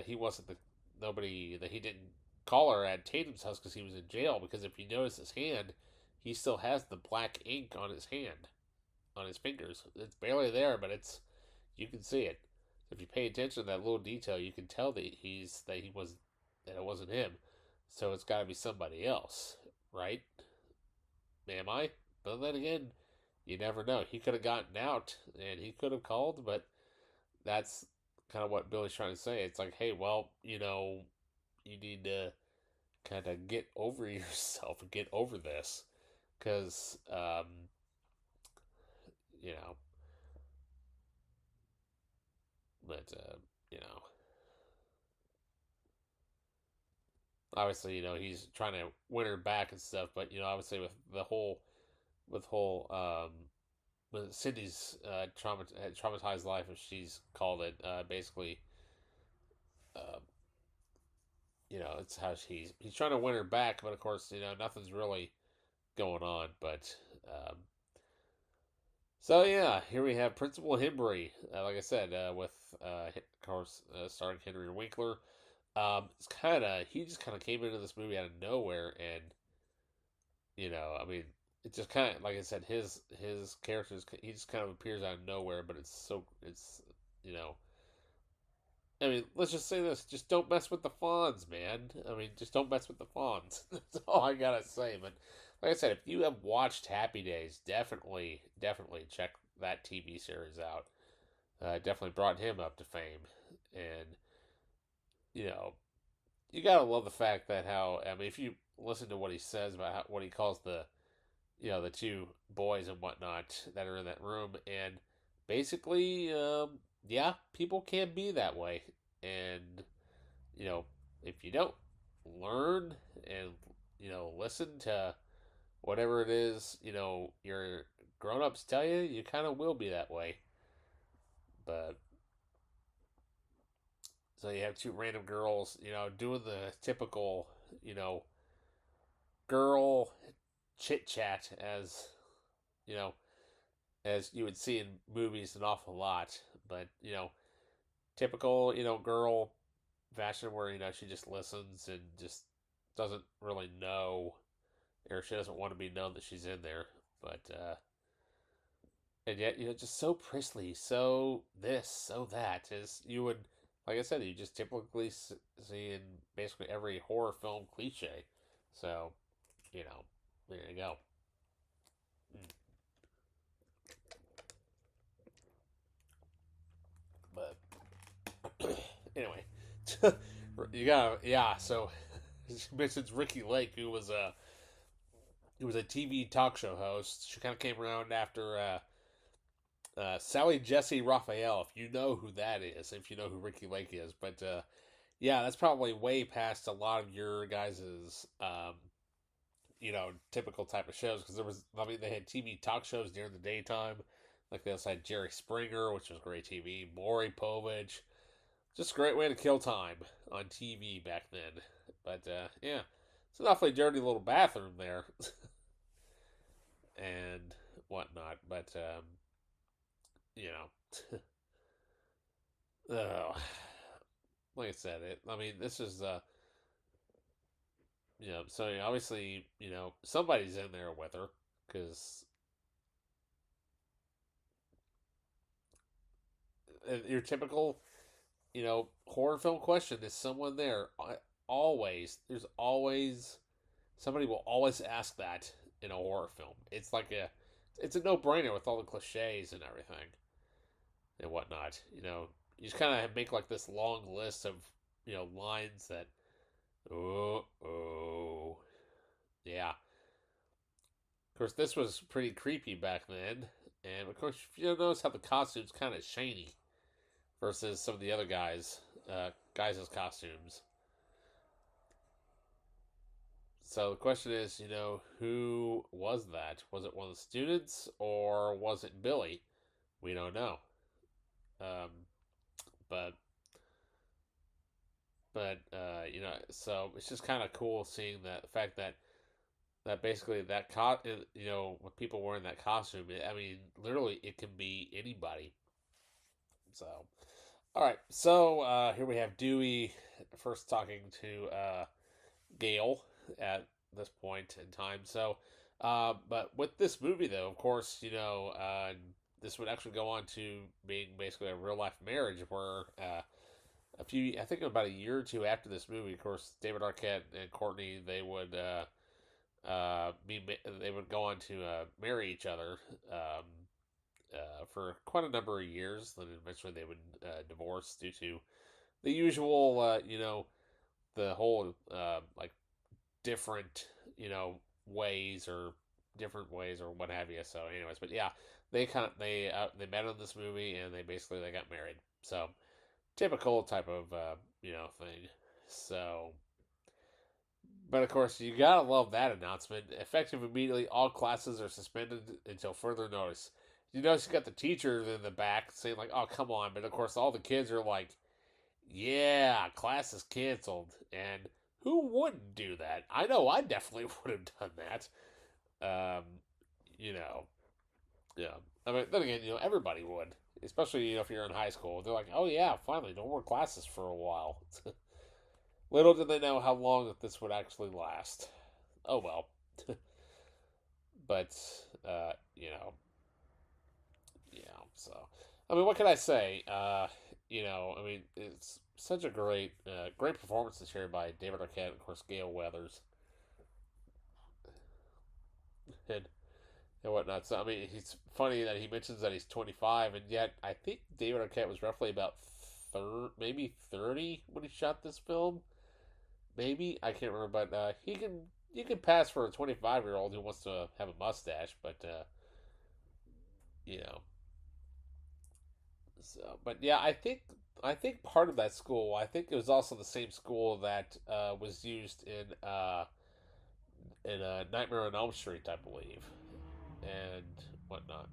A: he wasn't the nobody that he didn't call her at Tatum's house because he was in jail. Because if you notice his hand, he still has the black ink on his hand, on his fingers. It's barely there, but you can see it. If you pay attention to that little detail, you can tell that that it wasn't him. So it's got to be somebody else, right? Am I? But then again, you never know. He could have gotten out and he could have called, but that's kind of what Billy's trying to say. It's like, hey, well, you need to kind of get over yourself and get over this, because you know, but obviously, he's trying to win her back and stuff. But obviously, with the whole with Cindy's traumatized life, as she's called it, basically, uh, it's how he's trying to win her back, but of course, nothing's really going on. But so yeah, here we have Principal Hembry. Like I said, with of course starring Henry Winkler. He just kind of came into this movie out of nowhere, and I mean, it just kind of, like I said, his characters, he just kind of appears out of nowhere, but you know, I mean, let's just say this: just don't mess with the Fonz, man. I mean, just don't mess with the Fonz. That's all I gotta say. But like I said, if you have watched Happy Days, definitely check that TV series out. Definitely brought him up to fame, and you know, you gotta love the fact that how, I mean, if you listen to what he says about what he calls the two boys and whatnot that are in that room, and basically, yeah, people can be that way, and you know, if you don't learn and listen to whatever it is, your grown-ups tell you, you kind of will be that way. But so you have two random girls, doing the typical, you know, girl chit chat, you know, as you would see in movies an awful lot. But typical, girl fashion where she just listens and just doesn't really know, or she doesn't want to be known that she's in there. But and yet just so prissly, so this, so that, as you would, like I said, you just typically see in basically every horror film cliche. So there you go. But anyway, you got, yeah. So she mentions Ricky Lake, who was a TV talk show host. She kind of came around after Sally Jesse Raphael, if you know who that is, if you know who Ricky Lake is. But yeah, that's probably way past a lot of your guys's typical type of shows, because I mean, they had TV talk shows during the daytime. Like they also had Jerry Springer, which was great TV. Maury Povich, just a great way to kill time on TV back then. But yeah, it's an awfully dirty little bathroom there, and whatnot. But you know, oh, like I said, it. I mean, this is so obviously, somebody's in there with her because your typical, horror film question is someone there. There's always somebody will always ask that in a horror film. It's a no brainer with all the cliches and everything and whatnot. You just kind of make like this long list of lines that oh yeah. Of course, this was pretty creepy back then, and of course, you notice how the costumes kind of shiny versus some of the other guys' costumes. So the question is, who was that? Was it one of the students or was it Billy? We don't know. Um, but so it's just kind of cool seeing that the fact that basically when people wearing that costume, I mean, literally, it can be anybody. So, all right. So here we have Dewey first talking to Gale at this point in time. So, but with this movie, though, of course, this would actually go on to being basically a real life marriage where I think about a year or two after this movie, of course, David Arquette and Courtney, they would go on to marry each other for quite a number of years. Then eventually they would divorce due to the usual, the whole like different, ways or different ways or what have you. So, anyways, but yeah, they met in this movie and they got married. So typical type of thing. So, but of course, you gotta love that announcement. Effective immediately, all classes are suspended until further notice. You notice you got the teacher in the back saying like, "Oh, come on!" But of course, all the kids are like, "Yeah, class is canceled." And who wouldn't do that? I know I definitely would have done that. Um, you know, yeah. I mean, then again, everybody would, especially if you're in high school. They're like, "Oh yeah, finally, no more classes for a while." Little did they know how long that this would actually last. Oh well. But uh, you know, so I mean, what can I say? I mean, it's such a great performance this year by David Arquette and of course Gale Weathers and whatnot. So I mean, it's funny that he mentions that he's 25, and yet I think David Arquette was roughly about maybe 30 when he shot this film. Maybe I can't remember, but he can pass for a 25-year-old who wants to have a mustache, but you know. So, but yeah, I think part of that school, I think it was also the same school that was used in Nightmare on Elm Street, I believe, and whatnot.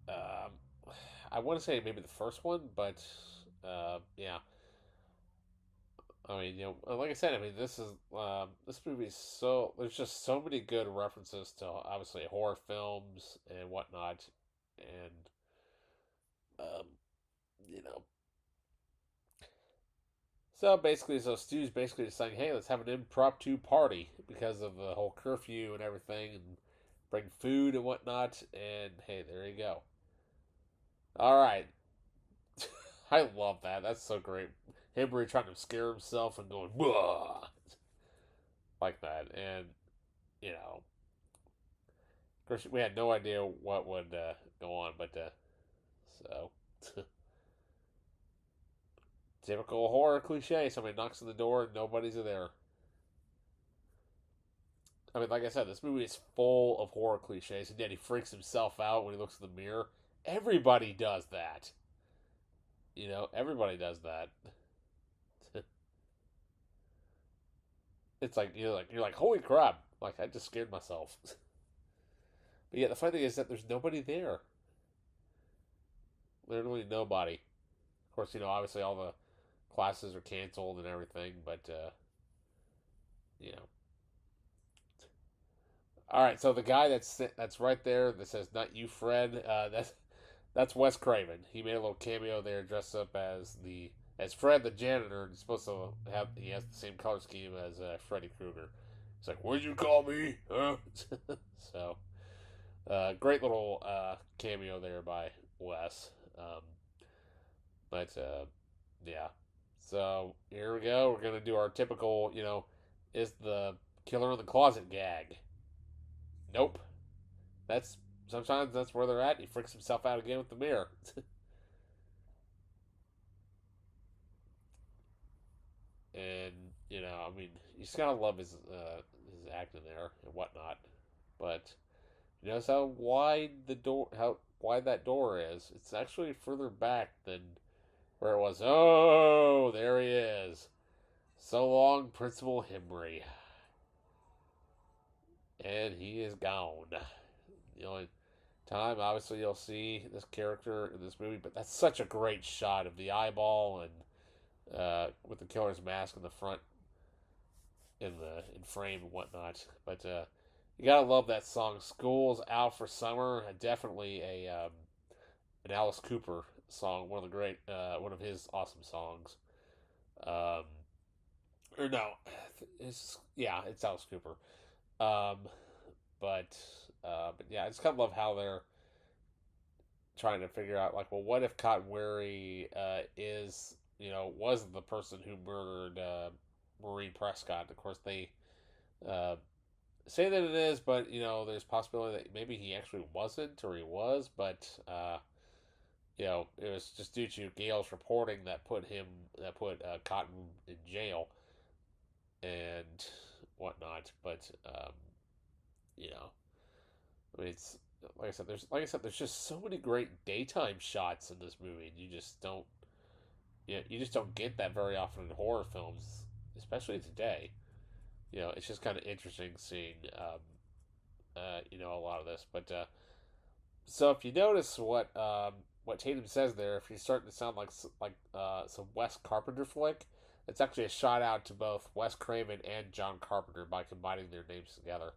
A: Um, I want to say maybe the first one, but yeah. I mean, like I said, I mean, this movie is so there's just so many good references to obviously horror films and whatnot, and um, you know, so Stu's basically just saying, hey, let's have an impromptu party because of the whole curfew and everything, and bring food and whatnot, and hey, there you go. All right, I love that. That's so great. Him really trying to scare himself and going, "Whoa," like that, and you know, of course, we had no idea what would go on, but so typical horror cliche: somebody knocks on the door and nobody's there. I mean, like I said, this movie is full of horror cliches, and yet he freaks himself out when he looks in the mirror. Everybody does that. Everybody does that. It's like you're like, holy crap! Like I just scared myself. But yeah, the funny thing is that there's nobody there. literally nobody. Of course, obviously all the classes are canceled and everything, but you know. All right, so the guy that's right there that says "Not you, Fred." That's Wes Craven. He made a little cameo there, dressed up as Fred the janitor. He's supposed to have he has the same color scheme as Freddy Krueger. He's like, "What'd you call me?" Huh? So, great little cameo there by Wes. But yeah. So here we go. We're gonna do our typical, is the killer in the closet gag. Nope. That's sometimes that's where they're at. He freaks himself out again with the mirror. And I mean, you just gotta love his acting there and whatnot. But you notice how wide that door is. It's actually further back than where it was. Oh, there he is. So long, Principal Hemry, and he is gone. The only time, obviously, you'll see this character in this movie, but that's such a great shot of the eyeball and with the killer's mask in the front in frame and whatnot. But you gotta love that song. School's Out for Summer. Definitely an Alice Cooper song. One of his awesome songs. Um, or no, it's Alice Cooper. Um, but yeah, I just kind of love how they're trying to figure out like, well, what if Cotton Weary is was the person who murdered Maureen Prescott? Of course, they uh, say that it is, but there's possibility that maybe he actually wasn't, or he was, but it was just due to Gail's reporting that put Cotton in jail and whatnot. But you know, I mean, it's there's just so many great daytime shots in this movie, and you just don't get that very often in horror films, especially today. It's just kind of interesting seeing a lot of this. But so if you notice what Tatum says there, if you're starting to sound like some Wes Carpenter flick, it's actually a shout out to both Wes Craven and John Carpenter by combining their names together.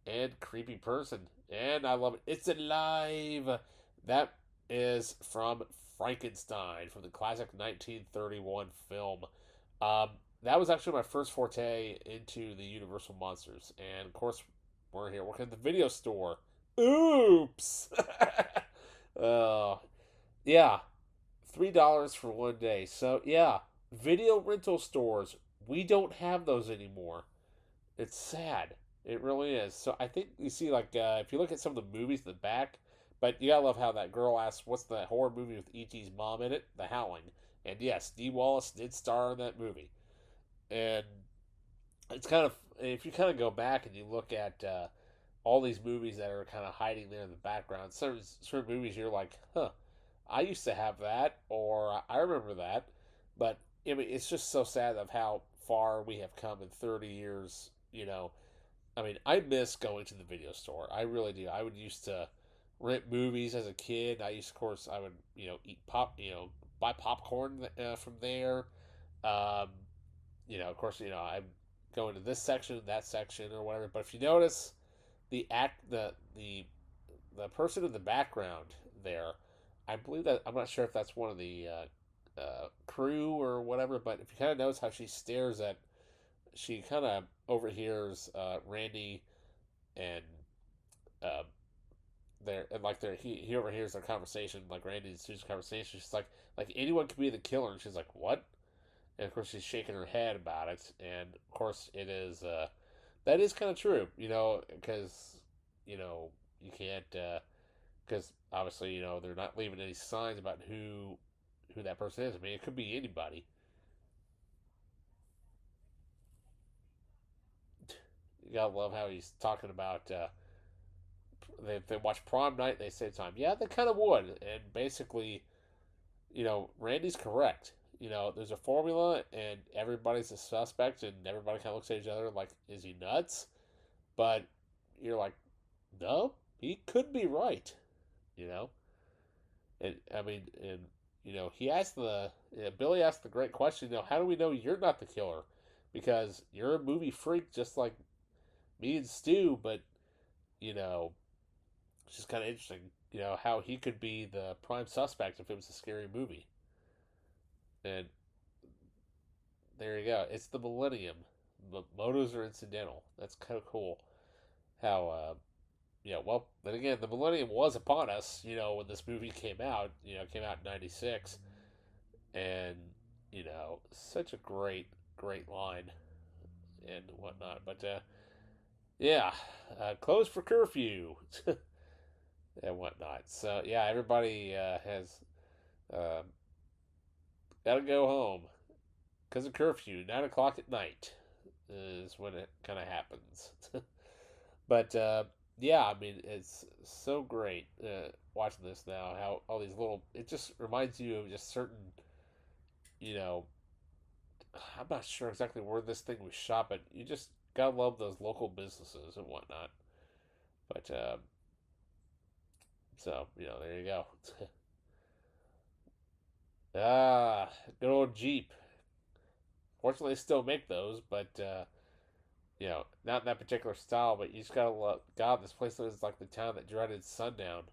A: And creepy person, and I love it. It's alive. That is from Frankenstein, from the classic 1931 film. Um, that was actually my first forte into the Universal monsters, and of course, we're here working at the video store. Oops. uh, yeah, $3 for one day. So yeah, video rental stores. We don't have those anymore. It's sad. It really is. So I think you see, like, if you look at some of the movies in the back, but you gotta love how that girl asks, "What's the horror movie with E.T.'s mom in it?" The Howling. And yes, Dee Wallace did star in that movie. And it's kind of, if you kind of go back and you look at all these movies that are kind of hiding there in the background, certain movies you're like, huh, I used to have that, or I remember that. But I mean, it's just so sad of how far we have come in 30 years. I mean, I miss going to the video store. I really do. I would used to rent movies as a kid. Of course, I would, eat buy popcorn from there. Um, of course, I go into this section, that section, or whatever. But if you notice, the person in the background there, I believe that I'm not sure if that's one of the crew or whatever. But if you kind of notice how she kind of overhears Randy and uh, he overhears their conversation, like Randy and Susan's conversation. She's like anyone could be the killer, and she's like, what? And of course she's shaking her head about it, and of course it is that is kind of true, because you can't because obviously they're not leaving any signs about who that person is. I mean, it could be anybody. You gotta love how he's talking about they watch prom night. They say time. Yeah, they kind of would. And basically, Randy's correct. There's a formula, and everybody's a suspect, and everybody kind of looks at each other like, "Is he nuts?" But you're like, "No, he could be right." You know, And I mean, and he asked Billy asked the great question. How do we know you're not the killer? Because you're a movie freak, just like me and Stu. But you know, it's just kind of interesting. How he could be the prime suspect if it was a scary movie. And there you go. It's the Millennium. But motos are incidental. That's kind of cool. How well, then again, the millennium was upon us, when this movie came out. It came out in 96. And, such a great line and whatnot. But, yeah, closed for curfew and whatnot. So, yeah, everybody has uh, got to go home because of curfew. 9 o'clock at night is when it kind of happens. But, yeah, I mean, it's so great watching this now. How all these it just reminds you of just certain, you know, I'm not sure exactly where this thing was shot, but you just gotta love those local businesses and whatnot. But, so, there you go. Ah, good old Jeep. Fortunately, they still make those, but, not in that particular style, but you just gotta love, God, this place is like the town that dreaded sundown.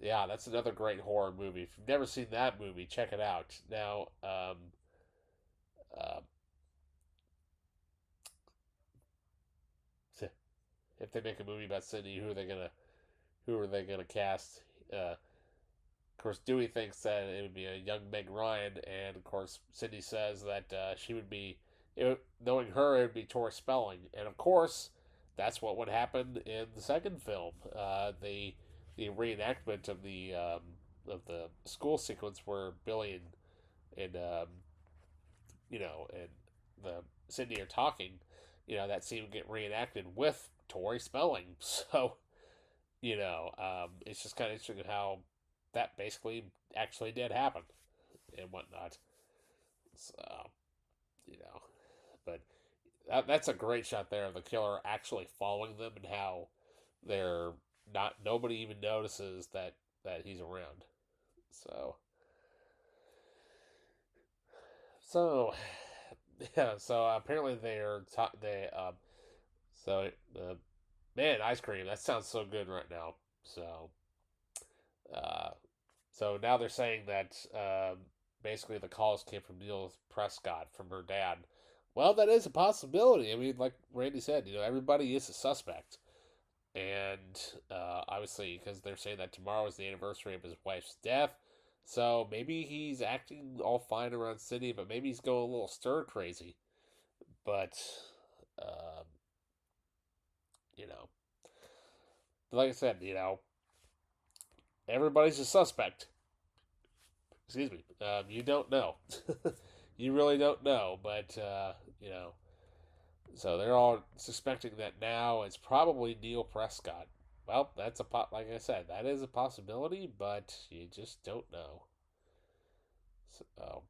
A: Yeah, that's another great horror movie. If you've never seen that movie, check it out. Now, uh, if they make a movie about Cindy, who are they gonna cast? Of course, Dewey thinks that it would be a young Meg Ryan, and of course, Cindy says that she would be, knowing her, it would be Tori Spelling, and of course, that's what would happen in the second film. The reenactment of the school sequence where Billy and the Cindy are talking. That scene would get reenacted with Tori Spelling. So it's just kind of interesting how that basically actually did happen and whatnot. So, you know, but that's a great shot there of the killer actually following them and how they're not, nobody even notices that he's around. So, so yeah. So apparently so man, ice cream. That sounds so good right now. So uh, so now they're saying that basically the calls came from Neil Prescott from her dad. Well, that is a possibility. I mean, like Randy said, everybody is a suspect, and obviously because they're saying that tomorrow is the anniversary of his wife's death, so maybe he's acting all fine around Sydney, but maybe he's going a little stir crazy. But um, you know, like I said, everybody's a suspect. Excuse me. You don't know. You really don't know, but so they're all suspecting that now it's probably Neil Prescott. Well, like I said, that is a possibility, but you just don't know. So,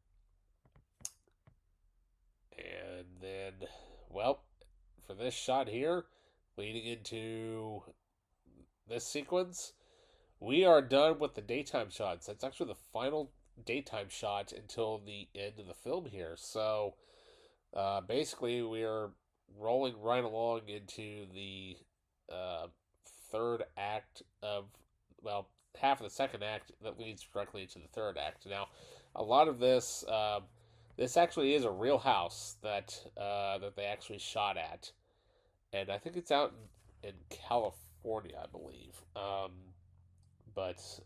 A: and then, well, for this shot here, leading into this sequence, we are done with the daytime shots. That's actually the final daytime shot until the end of the film here. So basically, we are rolling right along into the uh, third act of, well, half of the second act that leads directly into the third act. Now, a lot of this actually is a real house that they actually shot at, and I think it's out in California, I believe. But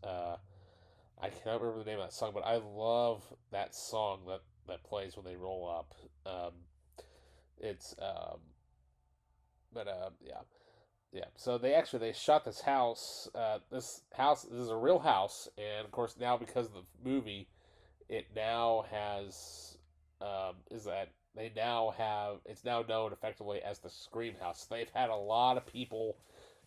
A: I cannot remember the name of that song, but I love that song that plays when they roll up. It's but yeah, yeah. So they shot this house. This is a real house, and of course now because of the movie, it now has is that they now have it's now known effectively as the Scream House. They've had a lot of people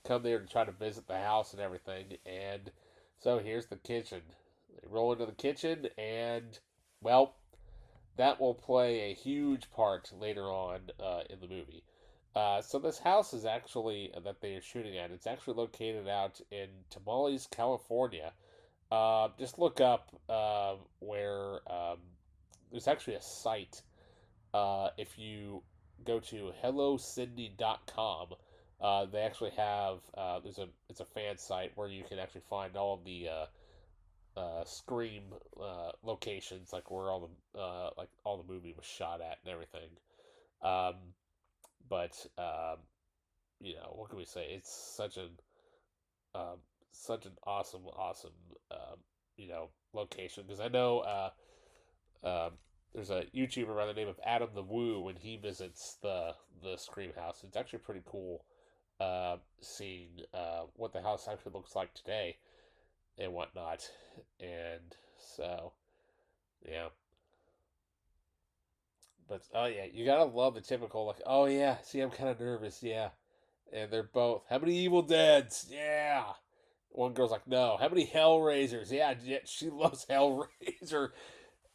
A: come there to try to visit the house and everything, and so here's the kitchen. They roll into the kitchen, and well, that will play a huge part later on in the movie. So this house is actually that they are shooting at. It's actually located out in Tamales, California, Just look up where there's actually a site. If you go to HelloSydney.com, they actually have it's a fan site where you can actually find all of the Scream locations, like where all the movie was shot at and everything. Um, but what can we say? It's um, such an awesome um, location, because I know um, there's a YouTuber by the name of Adam the Woo. When he visits the Scream house, it's actually pretty cool seeing what the house actually looks like today and whatnot. And so, yeah. But oh yeah, you gotta love the typical, like, oh yeah, see, I'm kind of nervous, yeah. And they're both, how many Evil Deads? Yeah. One girl's like, no. How many Hellraisers? Yeah, yeah, she loves Hellraiser.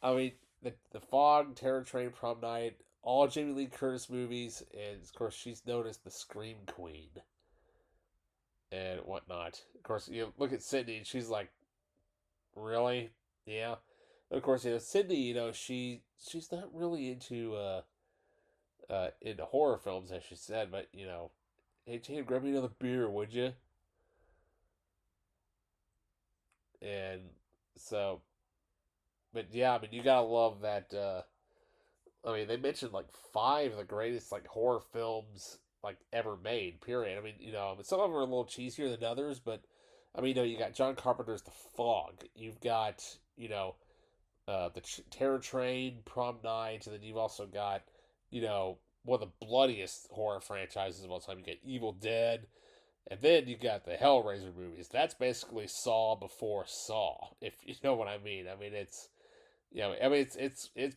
A: I mean, the Fog, Terror Train, Prom Night, all Jamie Lee Curtis movies, and of course she's known as the Scream Queen and whatnot. Of course, you look at Sydney, and she's like, really? Yeah. And of course, Sydney, she's not really into horror films, as she said, but hey Jane, grab me another beer, would you? And so, but yeah, I mean, you gotta love that. I mean, they mentioned like five of the greatest like horror films like ever made. Period. I mean, some of them are a little cheesier than others, but I mean, you got John Carpenter's The Fog. You've got the Terror Train, Prom Night, and then you've also got one of the bloodiest horror franchises of all time. You get Evil Dead, and then you got the Hellraiser movies. That's basically Saw before Saw, if you know what I mean. I mean, it's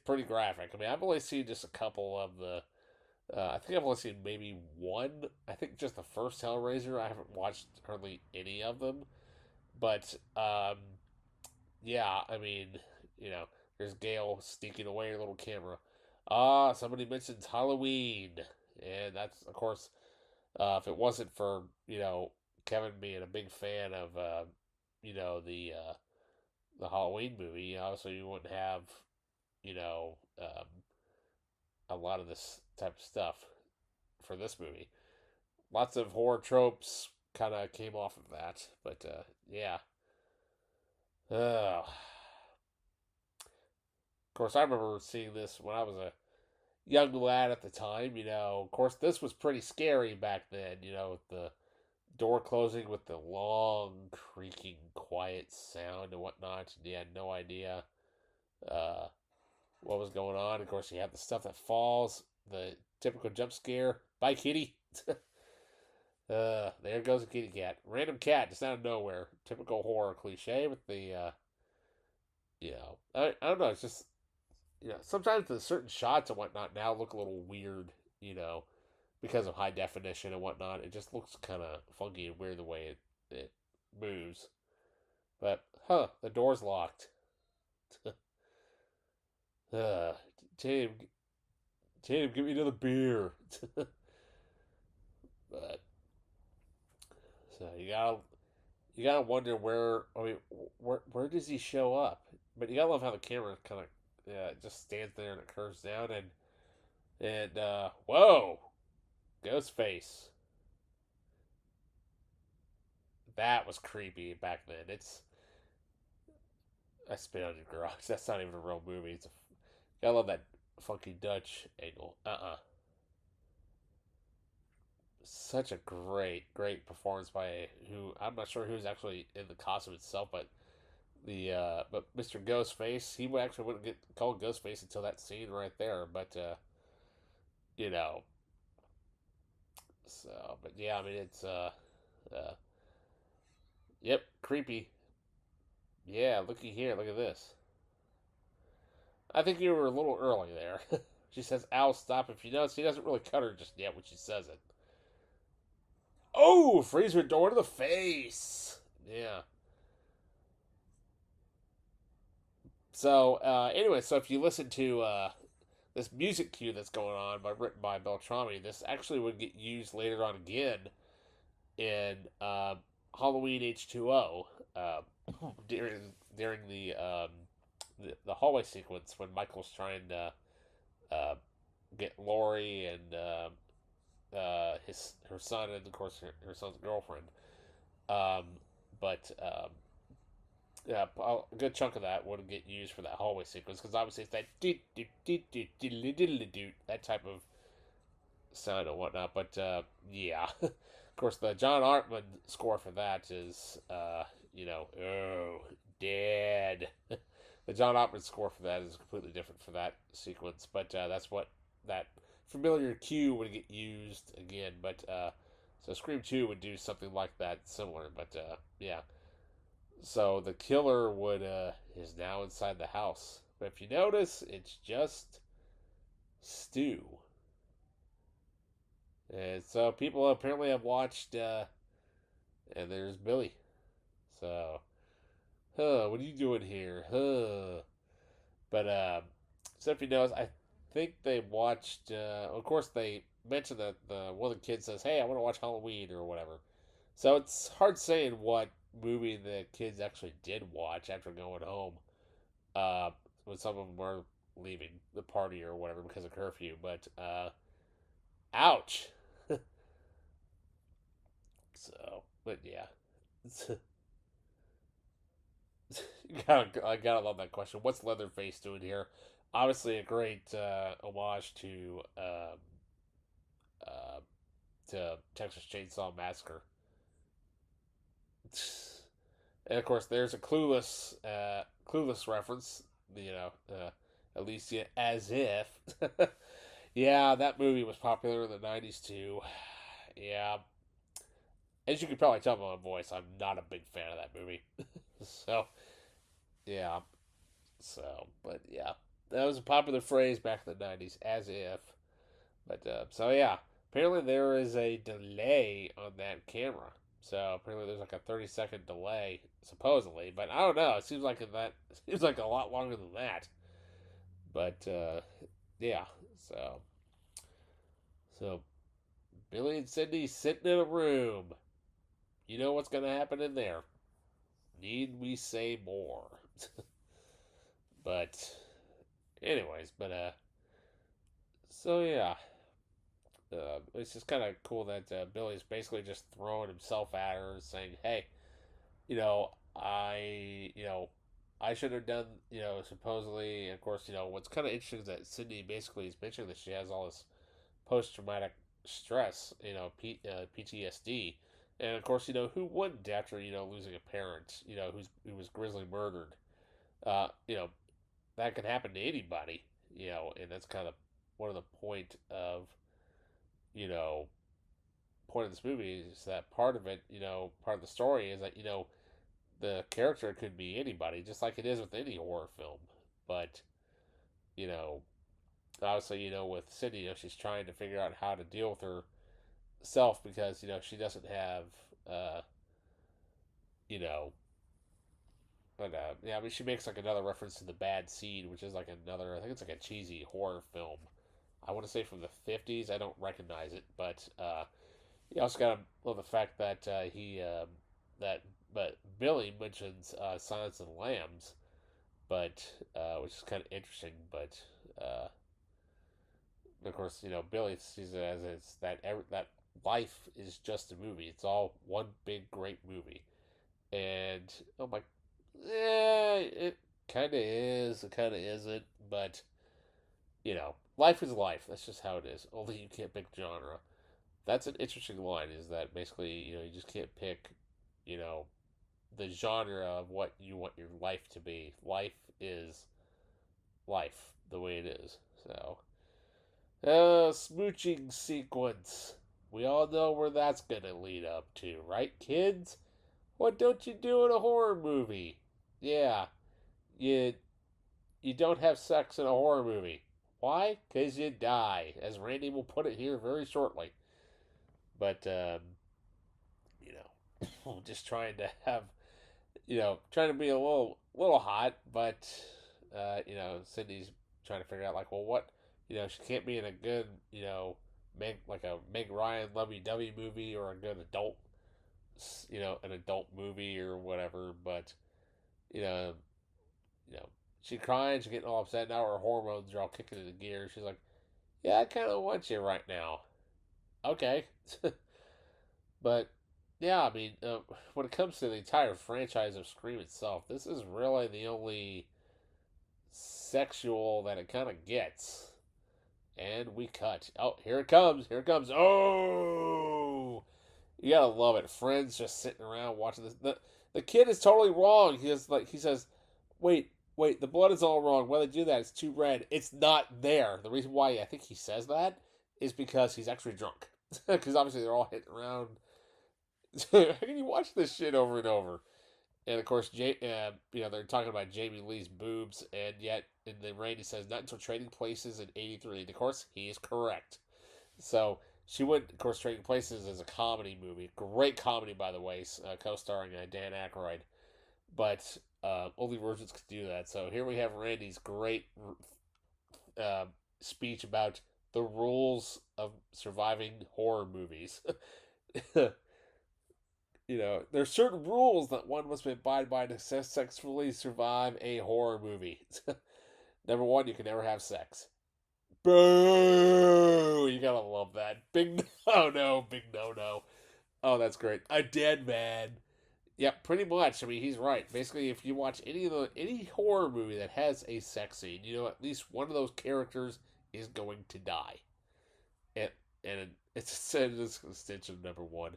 A: pretty graphic. I mean, I've only seen just a couple of the. I think I've only seen maybe one. I think just the first Hellraiser. I haven't watched hardly any of them, but yeah. I mean, you know, there's Gail sneaking away her little camera. Somebody mentions Halloween, and that's of course. If it wasn't for Kevin being a big fan of you know the Halloween movie, obviously you wouldn't have you know um, a lot of this type of stuff for this movie. Lots of horror tropes kind of came off of that, but yeah. Of course, I remember seeing this when I was a young lad at the time. Of course, this was pretty scary back then. With the door closing with the long, creaking, quiet sound and whatnot. And you had no idea uh, what was going on. Of course, you have the stuff that falls, the typical jump scare. Bye, kitty. There goes a kitty cat. Random cat just out of nowhere. Typical horror cliche with the, I don't know. It's just, sometimes the certain shots and whatnot now look a little weird, because of high definition and whatnot. It just looks kind of funky and weird the way it moves. But, the door's locked. uh, Tim, Tim, give me another beer. But so you gotta wonder where. I mean, where does he show up? But you gotta love how the camera kind of just stands there and it curves down and whoa, Ghostface. That was creepy back then. I spit on your garage. That's not even a real movie. Gotta love that funky Dutch angle. Such a great performance by who I'm not sure who's actually in the costume itself, but but Mr. Ghostface, he actually wouldn't get called Ghostface until that scene right there. But you know, but yeah, I mean it's uh yep, creepy. Yeah, looky here, look at this. I think you were a little early there. She says, "Al, stop." If you notice, he doesn't really cut her just yet when she says it. Oh, freeze her door to the face. Yeah. So anyway, so if you listen to this music cue that's going on written by Beltrami, this actually would get used later on again in Halloween H2O. during the hallway sequence when Michael's trying to uh, get Lori and his her son and of course her son's girlfriend. Um, but yeah, a good chunk of that would get used for that hallway sequence because obviously it's that that type of sound and whatnot. But yeah, of course the John Artman score for that is oh dead. The John Ottman score for that is completely different for that sequence, but that's what that familiar cue would get used again. But so Scream 2 would do something like that, similar. But yeah, so the killer would is now inside the house. But if you notice, it's just Stu, and so people apparently have watched, and there's Billy. So, what are you doing here? But so if you notice, I think they watched. Of course, they mentioned that one of the kids says, "Hey, I want to watch Halloween" or whatever. So it's hard saying what movie the kids actually did watch after going home. Uh, when some of them were leaving the party or whatever because of curfew. But ouch. So, but yeah, I gotta love that question. What's Leatherface doing here? Obviously, a great homage uh, to Texas Chainsaw Massacre, and of course, there's a Clueless reference. Alicia as if. Yeah, that movie was popular in the '90s too. Yeah, as you can probably tell by my voice, I'm not a big fan of that movie. So yeah, but yeah, that was a popular phrase back in the '90s, as if. But so yeah, apparently there is a delay on that camera. So apparently there's like a 30-second delay, supposedly. But I don't know. It seems like it seems like a lot longer than that. But yeah, so so Billy and Cindy sitting in a room. You know what's gonna happen in there? Need we say more? But anyways, but so yeah, it's just kind of cool that Billy's basically just throwing himself at her, saying, "Hey, you know, I should have done, supposedly." And of course, what's kind of interesting is that Sydney basically is mentioning that she has all this post-traumatic stress, PTSD, and of course, who wouldn't after losing a parent, who was grisly murdered. You know, that can happen to anybody, and that's kind of one of the you know, point of this movie is that part of it, part of the story is that, the character could be anybody, just like it is with any horror film. But, you know, obviously, with Cindy, she's trying to figure out how to deal with herself because, she doesn't have, uh, you know, but yeah, I mean, she makes like another reference to the Bad Seed, which is like another. I think it's like a cheesy horror film. I want to say from the '50s. I don't recognize it, but you also got to love the fact that that but Billy mentions Silence of the Lambs, but which is kind of interesting. But of course, Billy sees it as that life is just a movie. It's all one big great movie, and oh my, it kind of is. It kind of isn't, but life is life. That's just how it is. Only you can't pick genre. That's an interesting line. Is that basically you just can't pick, you know, the genre of what you want your life to be. Life is life, the way it is. So, smooching sequence. We all know where that's gonna lead up to, right, kids? What don't you do in a horror movie? Yeah, you you don't have sex in a horror movie. Why? Because you die, as Randy will put it here very shortly. But, just trying to have, trying to be a little hot, but, Cindy's trying to figure out, like, well, what, she can't be in a good, like a Meg Ryan lovey-dovey movie or a good adult, an adult movie or whatever, but you know, you know, she crying, she's getting all upset. Now her hormones are all kicking into gear. She's like, "Yeah, I kind of want you right now." Okay, but yeah, I mean, when it comes to the entire franchise of Scream itself, this is really the only sexual that it kind of gets. And we cut. Oh, here it comes. Here it comes. Oh, you gotta love it. Friends just sitting around watching this. The kid is totally wrong. He says, wait, the blood is all wrong. Why they do that? It's too red. It's not there. The reason why I think he says that is because he's actually drunk. Because obviously they're all hitting around. How can you watch this shit over and over? And of course, they're talking about Jamie Lee's boobs, and then Randy says not until Trading Places in '83. And of course, he is correct. So she went, of course, Trading Places is a comedy movie, great comedy by the way, co-starring Dan Aykroyd. But only versions could do that. So here we have Randy's great speech about the rules of surviving horror movies. There's certain rules that one must abide by to successfully survive a horror movie. Number one, you can never have sex. Boo! You gotta love that. Big no no, big no no. Oh, that's great. A dead man. Yep, pretty much. I mean, he's right. Basically, if you watch any horror movie that has a sex scene, at least one of those characters is going to die. And and it's an extension of number one.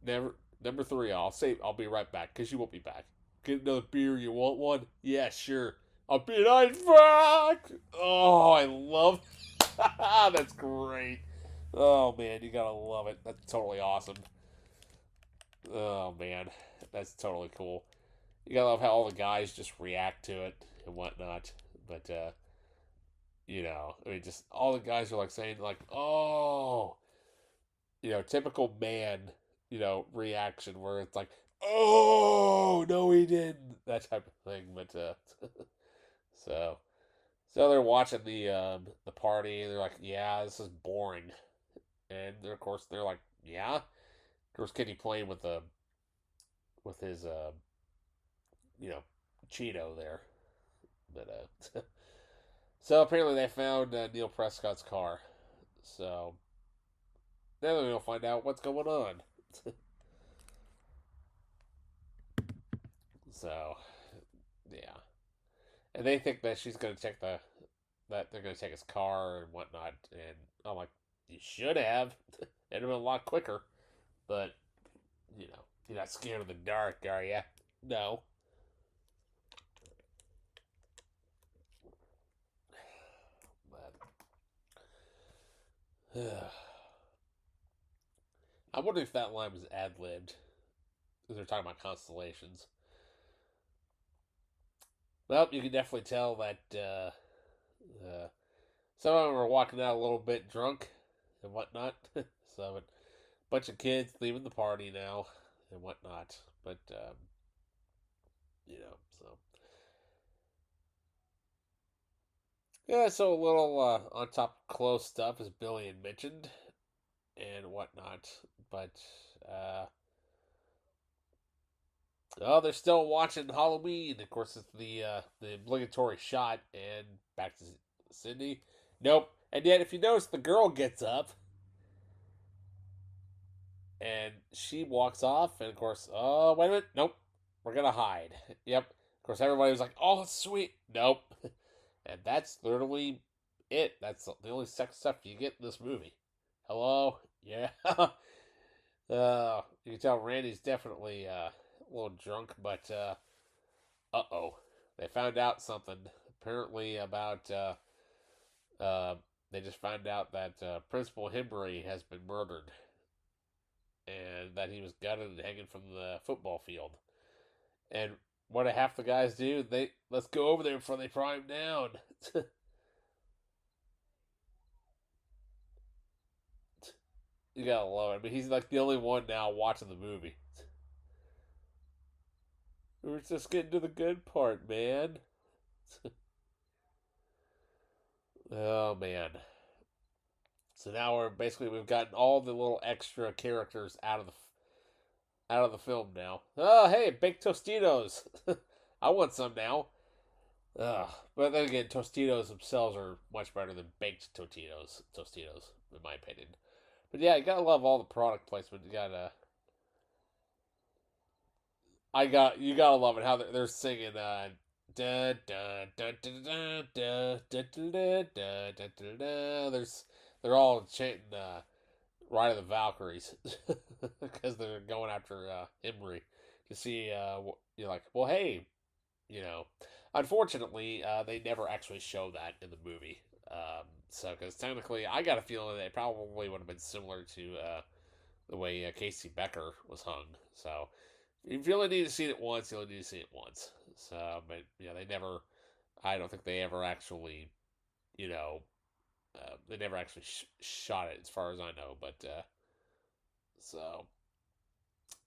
A: Never Number three. I'll be right back because you won't be back. Get another beer. You want one? Yeah, sure. I'll be right back. Oh, I love. That's great. Oh man, you gotta love it. That's totally awesome. Oh man, that's totally cool. You gotta love how all the guys just react to it and whatnot. But I mean, just all the guys are like saying like, "Oh," typical man, reaction where it's like, "Oh, no, he didn't," that type of thing. But so so they're watching the party and they're like, "Yeah, this is boring," and of course they're like, "Yeah." Of course, Kenny playing with his you know Cheeto there, but so apparently they found Neil Prescott's car, so now we'll find out what's going on. So yeah, and they think that she's gonna take that they're gonna take his car and whatnot, and I'm like, you should have. It'd have been a lot quicker, but you're not scared of the dark, are you? No. But I wonder if that line was ad libbed because they're talking about constellations. Well, you can definitely tell that some of them are walking out a little bit drunk and whatnot. So, a bunch of kids leaving the party now and whatnot. But, so. Yeah, so a little on top close stuff, as Billy had mentioned, and whatnot. But, uh, oh, they're still watching Halloween. Of course, it's the obligatory shot, and back to Sydney. Nope. And yet, if you notice, the girl gets up and she walks off, and of course, oh wait a minute, nope, we're gonna hide. Yep. Of course, everybody was like, "Oh, sweet." Nope. And that's literally it. That's the only sex stuff you get in this movie. Hello. Yeah. You can tell Randy's definitely a little drunk, but oh, they found out something apparently about. They just found out that Principal Hembury has been murdered, and that he was gutted and hanging from the football field. And what do half the guys do? Let's go over there before they pry him down. You gotta love it. I mean, he's like the only one now watching the movie. We're just getting to the good part, man. Oh man. So now we've gotten all the little extra characters out of the film now. Oh, hey, baked Tostitos. I want some now. But then again, Tostitos themselves are much better than baked Tostitos, in my opinion. But yeah, you gotta love all the product placement. You gotta love it how they're singing. Da, da, da, da, da, da, da, da, da, da, da, da, da. They're all chanting Ride of the Valkyries because they're going after Imri to see. You're like, well, hey, you know. Unfortunately, they never actually show that in the movie. So, because technically, I got a feeling that it probably would have been similar to the way Casey Becker was hung. So, if you only need to see it once, you only need to see it once. So, but yeah, they never. I don't think they ever actually, you know, they never actually shot it, as far as I know. But so,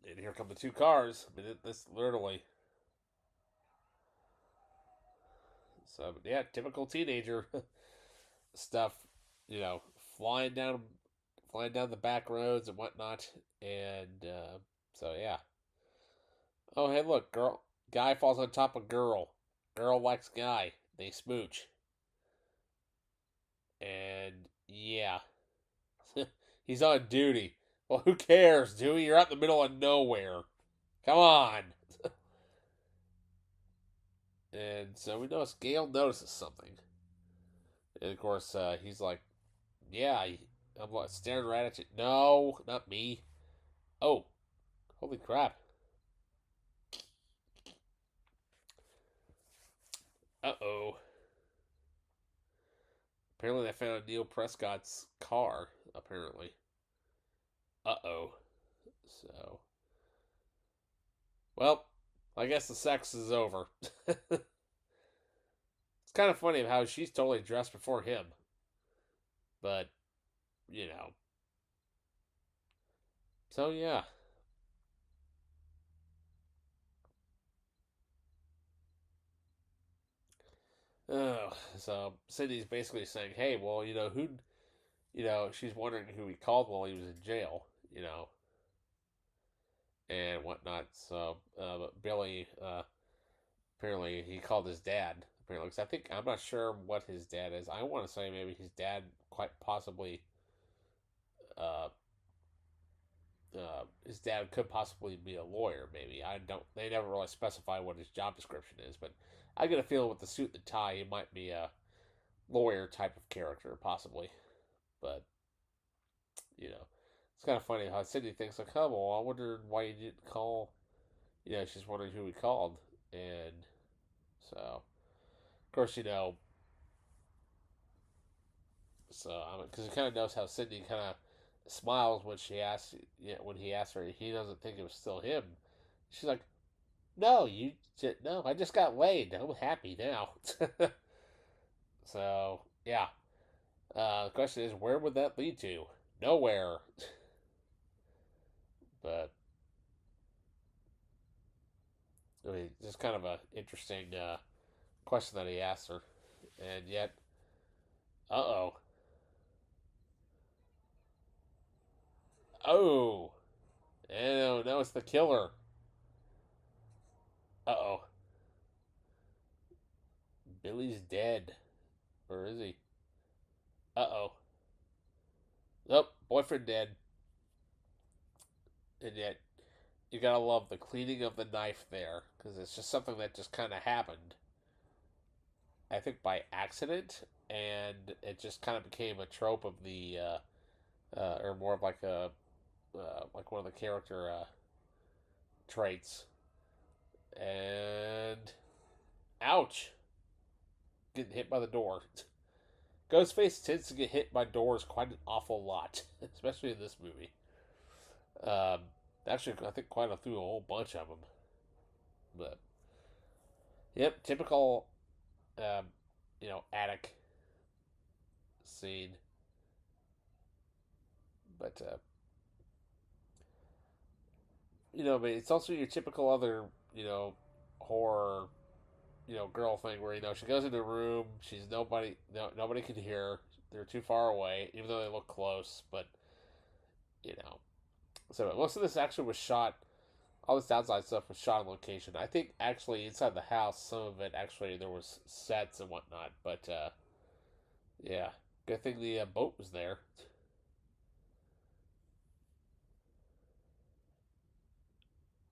A: and here come the two cars. I mean, this literally. So, but yeah, typical teenager stuff. You know, flying down, flying down the back roads and whatnot, and so yeah. Oh, hey, look, girl. Guy falls on top of girl. Girl likes guy. They smooch. And yeah, he's on duty. Well, who cares, Dewey? You're out in the middle of nowhere. Come on. And so we notice Gail notices something. And of course, he's like, yeah, I'm like, staring right at you. No, not me. Oh, holy crap. Uh oh. Apparently, they found Neil Prescott's car, apparently. Uh oh. So, well, I guess the sex is over. It's kind of funny how she's totally dressed before him. But, you know. So, yeah. Oh, so Cindy's basically saying, hey, well, she's wondering who he called while he was in jail, and whatnot. So, but Billy, apparently, he called his dad. Apparently, because I'm not sure what his dad is. I want to say maybe his dad quite possibly, uh, his dad could possibly be a lawyer. Maybe I don't. They never really specify what his job description is, but I get a feeling with the suit and the tie, he might be a lawyer type of character, possibly. But it's kind of funny how Cindy thinks like, "Oh, well, I wonder why you didn't call." She's wondering who he called, and so of course So because he kind of knows how Cindy kind of smiles when she asks, when he asks her, he doesn't think it was still him. She's like, "No, no, I just got laid. I'm happy now." So yeah, the question is, where would that lead to? Nowhere. But I mean, just kind of a interesting question that he asked her, and yet, oh, oh, and no, it's the killer. Uh oh, Billy's dead, or is he? Uh oh, nope, boyfriend dead, and yet you gotta love the cleaning of the knife there because it's just something that just kind of happened. I think by accident, and it just kind of became a trope of the, or more of like one of the character traits. And ouch, getting hit by the door. Ghostface tends to get hit by doors quite an awful lot, especially in this movie. Um, Actually, I think quite through a whole bunch of them. But yep, typical, um, attic scene. But but it's also your typical other, horror, girl thing where she goes into a room, she's nobody, no, nobody can hear her. They're too far away, even though they look close. But you know, so most of this actually was shot all this outside stuff was shot on location. I think actually inside the house, some of it actually there was sets and whatnot. But yeah, good thing the boat was there.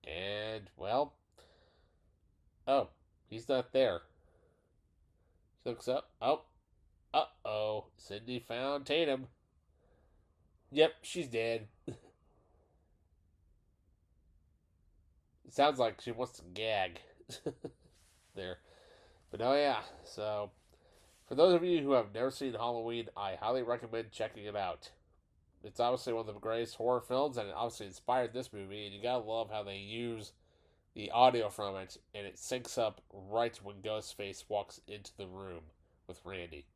A: And well, oh, he's not there. He looks up. Oh, uh-oh. Cindy found Tatum. Yep, she's dead. It sounds like she wants to gag there. But oh yeah, so for those of you who have never seen Halloween, I highly recommend checking it out. It's obviously one of the greatest horror films, and it obviously inspired this movie. And you gotta love how they use the audio from it, and it syncs up right when Ghostface walks into the room with Randy.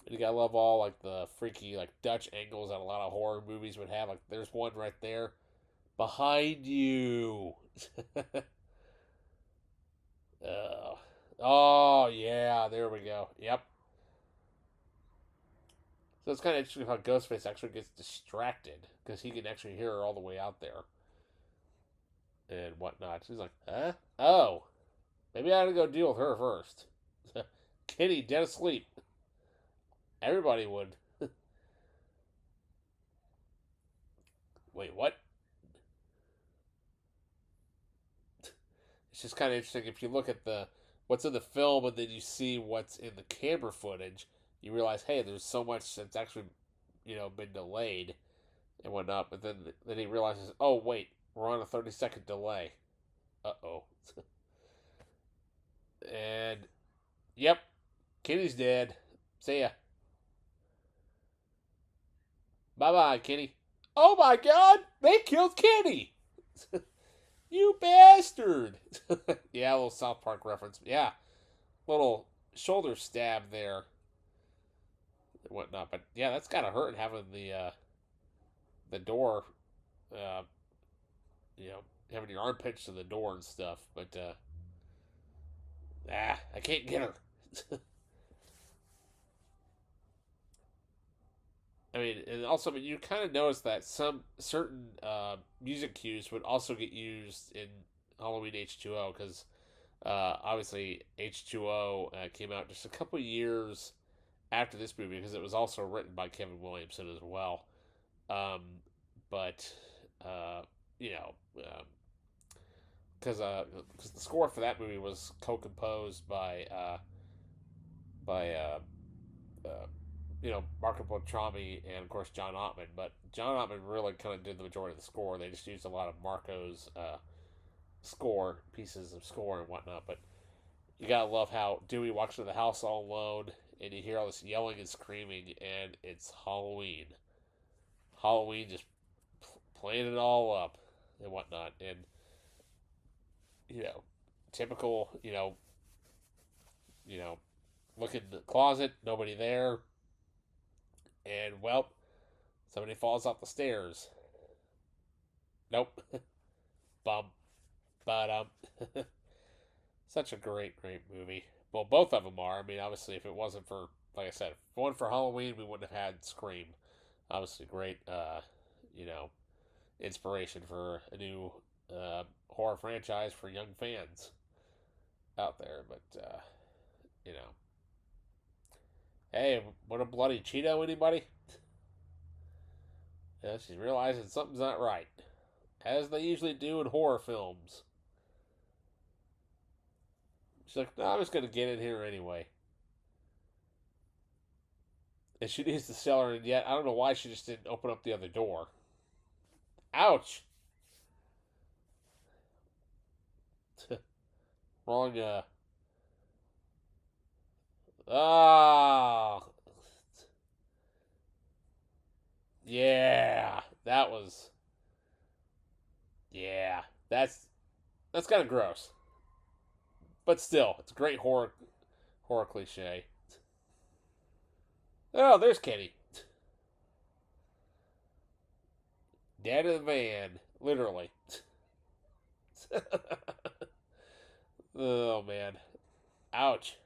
A: And you gotta love all like the freaky like Dutch angles that a lot of horror movies would have. Like there's one right there behind you. uh, oh yeah, there we go. Yep. So it's kind of interesting how Ghostface actually gets distracted because he can actually hear her all the way out there and whatnot. She's like, huh? Oh, maybe I ought to go deal with her first. Kitty dead asleep. Everybody would. Wait, what? It's just kind of interesting if you look at the what's in the film and then you see what's in the camera footage. You realize, hey, there's so much that's actually, been delayed and whatnot. But then he realizes, oh wait, we're on a 30-second delay. Uh-oh. And yep, Kitty's dead. See ya. Bye bye, Kitty. Oh my God, they killed Kitty. You bastard. Yeah, a little South Park reference. Yeah, little shoulder stab there and whatnot. But yeah, that's gotta hurt having the door, uh, having your arm pinched to the door and stuff. But I can't get her. I mean, and also, I mean, you kind of notice that some certain music cues would also get used in Halloween H2O because obviously H2O came out just a couple years after this movie because it was also written by Kevin Williamson as well. Um, but uh, you know, because the score for that movie was co-composed by Marco Beltrami and of course John Ottman. But John Ottman really kind of did the majority of the score. They just used a lot of Marco's score pieces of score and whatnot. But you gotta love how Dewey walks into the house all alone, and you hear all this yelling and screaming, and it's Halloween. Halloween just playing it all up and whatnot, and you know, typical, you know, look in the closet, nobody there, and well, somebody falls off the stairs. Nope. Bum. But such a great, great movie. Well, both of them are. I mean, obviously, if it wasn't for, like I said, if one for Halloween, we wouldn't have had Scream. Obviously, great, you know, inspiration for a new horror franchise for young fans out there. But you know, hey, what a bloody Cheeto, anybody? Yeah, she's realizing something's not right, as they usually do in horror films. She's like, no, I'm just gonna get in here anyway. And she needs to sell her, and yet I don't know why she just didn't open up the other door. Ouch! Wrong. Ah. Yeah, that was. Yeah, that's kind of gross, but still, it's a great horror cliche. Oh, there's Kenny, dead in the van, literally. Oh man, ouch.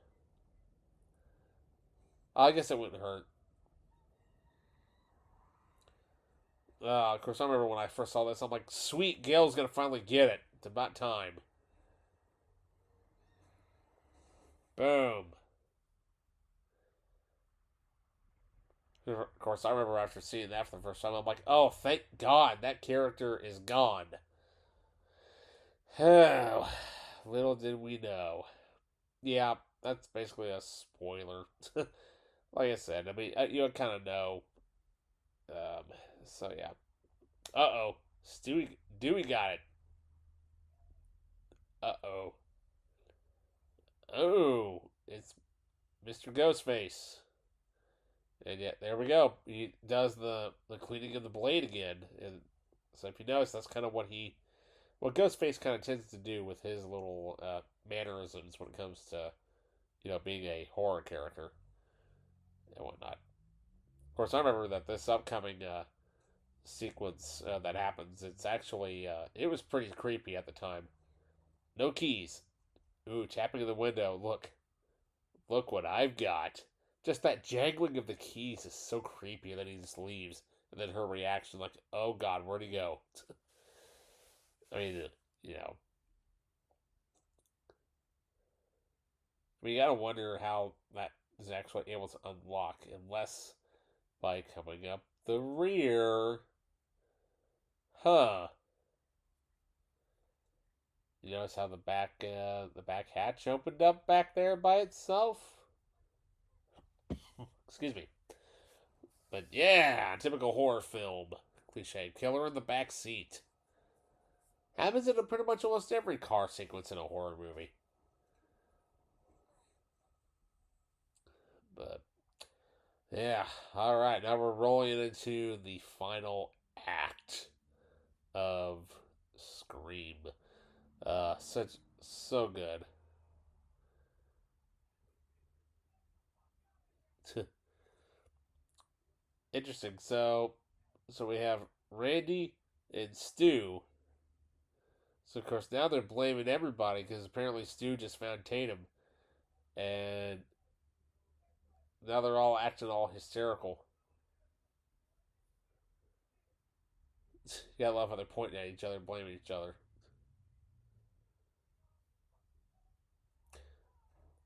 A: I guess it wouldn't hurt. Of course, I remember when I first saw this, I'm like, sweet, Gail's gonna finally get it. It's about time. Boom. Of course, I remember after seeing that for the first time, I'm like, oh, thank God, that character is gone. Oh, little did we know. Yeah, that's basically a spoiler. Like I said, I mean, you kind of know. Um, so yeah. Uh oh, Dewey got it. Uh oh. Oh, it's Mr. Ghostface. And yet, there we go. He does the cleaning of the blade again. And so if you notice, that's kind of what Ghostface kind of tends to do with his little mannerisms when it comes to being a horror character and whatnot. Of course, I remember that this upcoming sequence that happens, it's actually it was pretty creepy at the time. No keys. Ooh, tapping on the window. Look what I've got. Just that jangling of the keys is so creepy, and then he just leaves. And then her reaction, like, oh God, where'd he go? I mean, you know, you gotta wonder how that is actually able to unlock, unless by coming up the rear. Huh. You notice how the back hatch opened up back there by itself? Excuse me. But yeah, typical horror film cliche. Killer in the back seat. Happens in pretty much almost every car sequence in a horror movie. But yeah, all right. Now we're rolling into the final act of Scream. So good. Interesting. So we have Randy and Stu. So of course now they're blaming everybody because apparently Stu just found Tatum, and now they're all acting all hysterical. You gotta love how they're pointing at each other, blaming each other.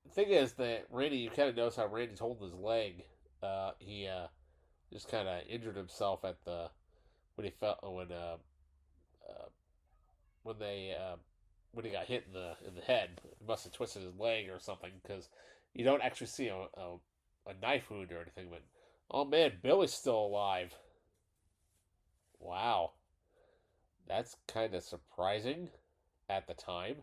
A: The thing is that Randy, you kind of notice how Randy's holding his leg. He just kind of injured himself at the when he felt uh, when they when he got hit in the head. He must have twisted his leg or something because you don't actually see a knife wound or anything. But oh man, Billy's still alive. Wow, that's kind of surprising at the time.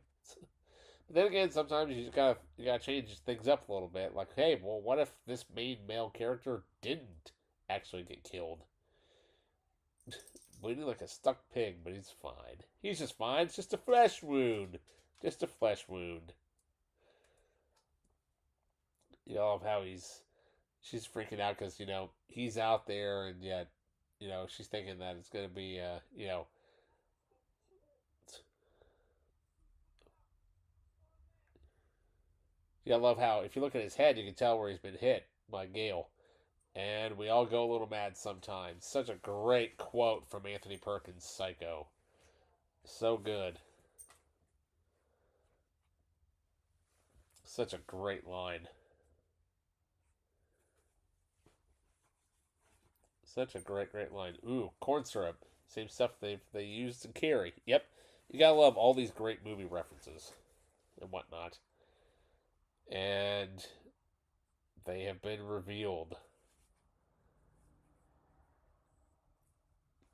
A: But then again, sometimes you gotta change things up a little bit. Like, hey, well, what if this main male character didn't actually get killed? Bleeding like a stuck pig, but he's fine. He's just fine. It's just a flesh wound. Just a flesh wound. You know of how she's freaking out because he's out there, and yet she's thinking that it's gonna be I love how if you look at his head, you can tell where he's been hit by Gale. And we all go a little mad sometimes. Such a great quote from Anthony Perkins' Psycho. So good. Such a great line. Such a great line. Ooh, corn syrup. Same stuff they used in Carrie. Yep. You gotta love all these great movie references and whatnot. And they have been revealed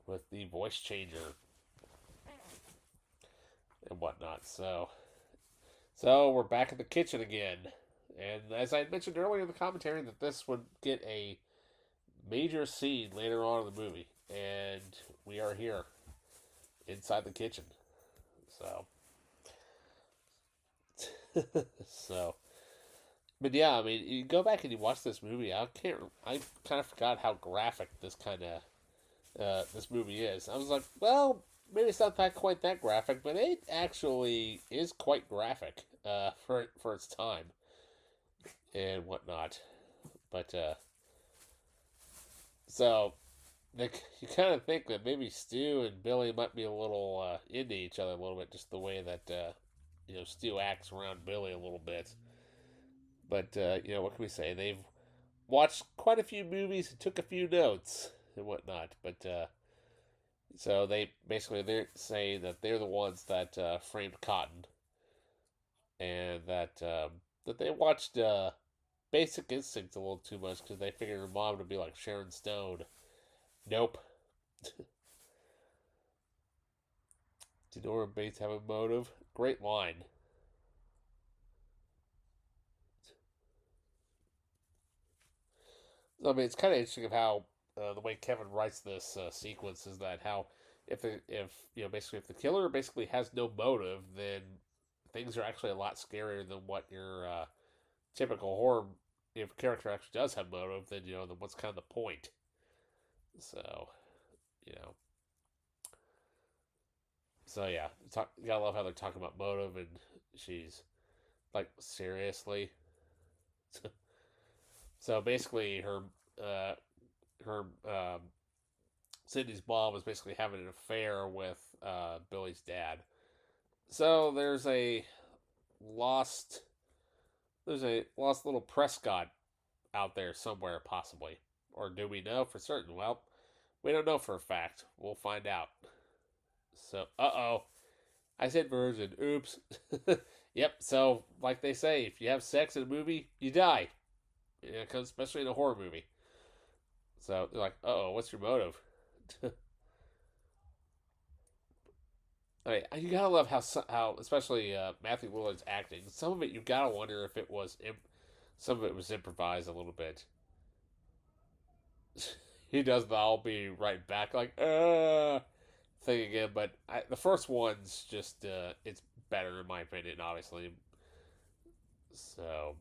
A: with the voice changer and whatnot. So we're back in the kitchen again. And as I mentioned earlier in the commentary, that this would get a major scene later on in the movie. And we are here inside the kitchen. So, so, but yeah, I mean, you go back and you watch this movie. I kind of forgot how graphic this movie is. I was like, well, maybe it's not quite that graphic, but it actually is quite graphic for its time and whatnot. But so you kind of think that maybe Stu and Billy might be a little into each other a little bit, just the way that Stu acts around Billy a little bit. But what can we say? They've watched quite a few movies and took a few notes and whatnot. But so they're saying that they're the ones that framed Cotton, and that they watched Basic Instinct a little too much because they figured her mom would be like Sharon Stone. Nope. Did Nora Bates have a motive? Great line. I mean, it's kind of interesting of how the way Kevin writes this sequence is that how if basically if the killer basically has no motive, then things are actually a lot scarier than what your typical horror. If a character actually does have motive, then then what's kind of the point? So you know, so yeah, you gotta love how they're talking about motive, and she's like seriously. So basically, uh, her Sydney's mom was basically having an affair with Billy's dad. So lost there's a lost little Prescott out there somewhere, possibly. Or do we know for certain? Well, we don't know for a fact. We'll find out. So, I said virgin. Oops. Yep. So, like they say, if you have sex in a movie, you die. Yeah, especially in a horror movie. So they're like, what's your motive? I mean, you gotta love how especially Matthew Lillard's acting. Some of it you gotta wonder if some of it was improvised a little bit. He does the "I'll be right back" like thing again, but the first one's just it's better in my opinion, obviously. So,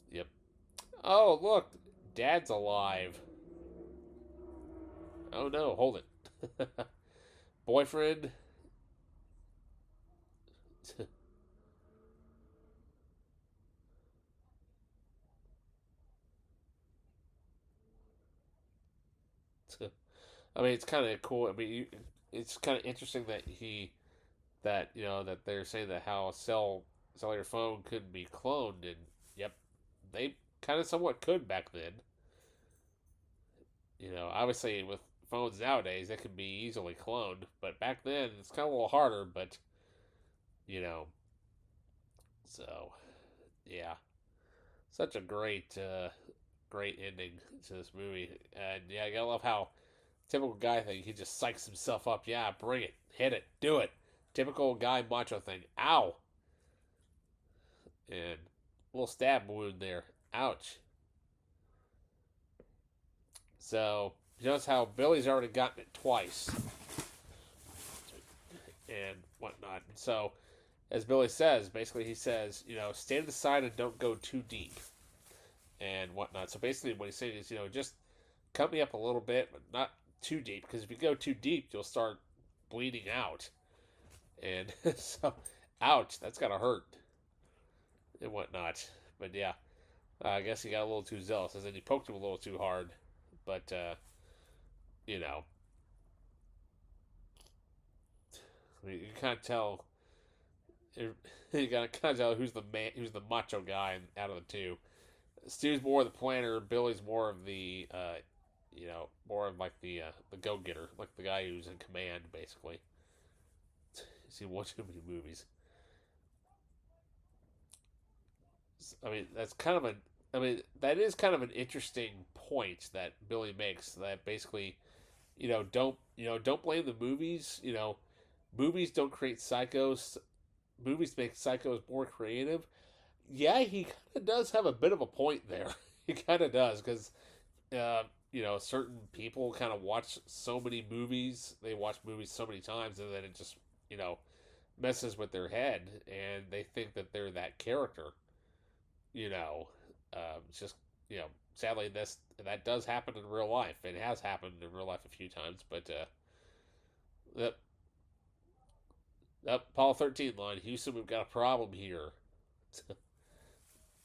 A: yep. Oh look, Dad's alive. Oh no, hold it. Boyfriend. I mean, it's kind of cool. I mean, it's kind of interesting that they're saying that how a cellular phone could be cloned, and yep, they kind of somewhat could back then. Obviously with phones nowadays, it can be easily cloned, but back then it's kind of a little harder. But you know, so yeah, such a great ending to this movie, and yeah, I gotta love how typical guy thing. He just psychs himself up. Yeah, bring it, hit it, do it. Typical guy macho thing. Ow, and a little stab wound there. Ouch. So notice how Billy's already gotten it twice and whatnot. So as Billy says, basically he says, stand aside and don't go too deep and whatnot. So basically what he's saying is, just cut me up a little bit, but not too deep, because if you go too deep, you'll start bleeding out. And so, ouch, that's gotta hurt and whatnot. But yeah, I guess he got a little too zealous, and then he poked him a little too hard. But you know, I mean, you can't tell. You gotta kind of tell who's the man, who's the macho guy out of the two. Stu's more of the planner. Billy's more of the, more of like the go getter, like the guy who's in command, basically. You see one too many movies. I mean, that's kind of an. I mean, that is kind of an interesting point that Billy makes. That basically, don't blame the movies. Movies don't create psychos. Movies make psychos more creative. Yeah, he kind of does have a bit of a point there. He kind of does because, certain people kind of watch so many movies. They watch movies so many times, and then it just, you know, messes with their head, and they think that they're that character. It's just, sadly, that does happen in real life. It has happened in real life a few times, but that Paul 13 line, Houston, we've got a problem here.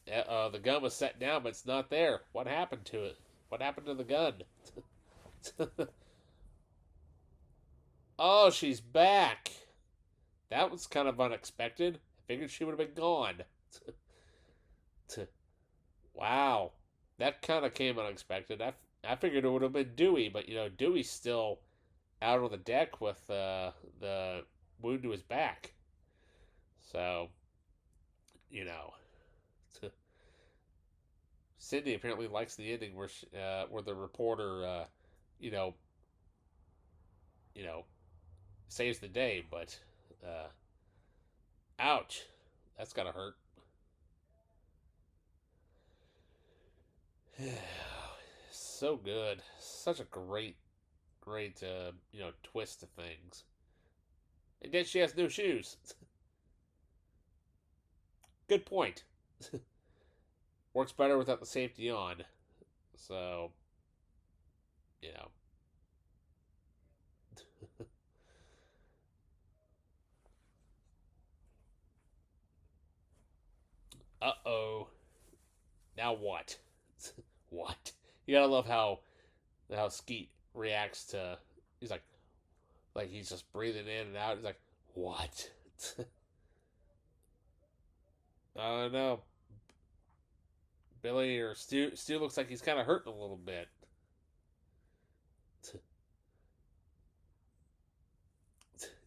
A: The gun was set down, but it's not there. What happened to it? What happened to the gun? Oh, she's back. That was kind of unexpected. I figured she would have been gone. Wow. That kind of came unexpected. I figured it would have been Dewey, but Dewey's still out on the deck with the wound to his back. So, you know, Cindy apparently likes the ending where the reporter, you know, you know, saves the day, but uh, ouch, that's gotta hurt. So good, such a great, twist to things. And then she has new shoes. Good point. Works better without the safety on. So, you know. Uh oh. Now what? What? You gotta love how Skeet reacts to. He's like he's just breathing in and out. He's like, what? I don't know. Billy or Stu looks like he's kind of hurting a little bit.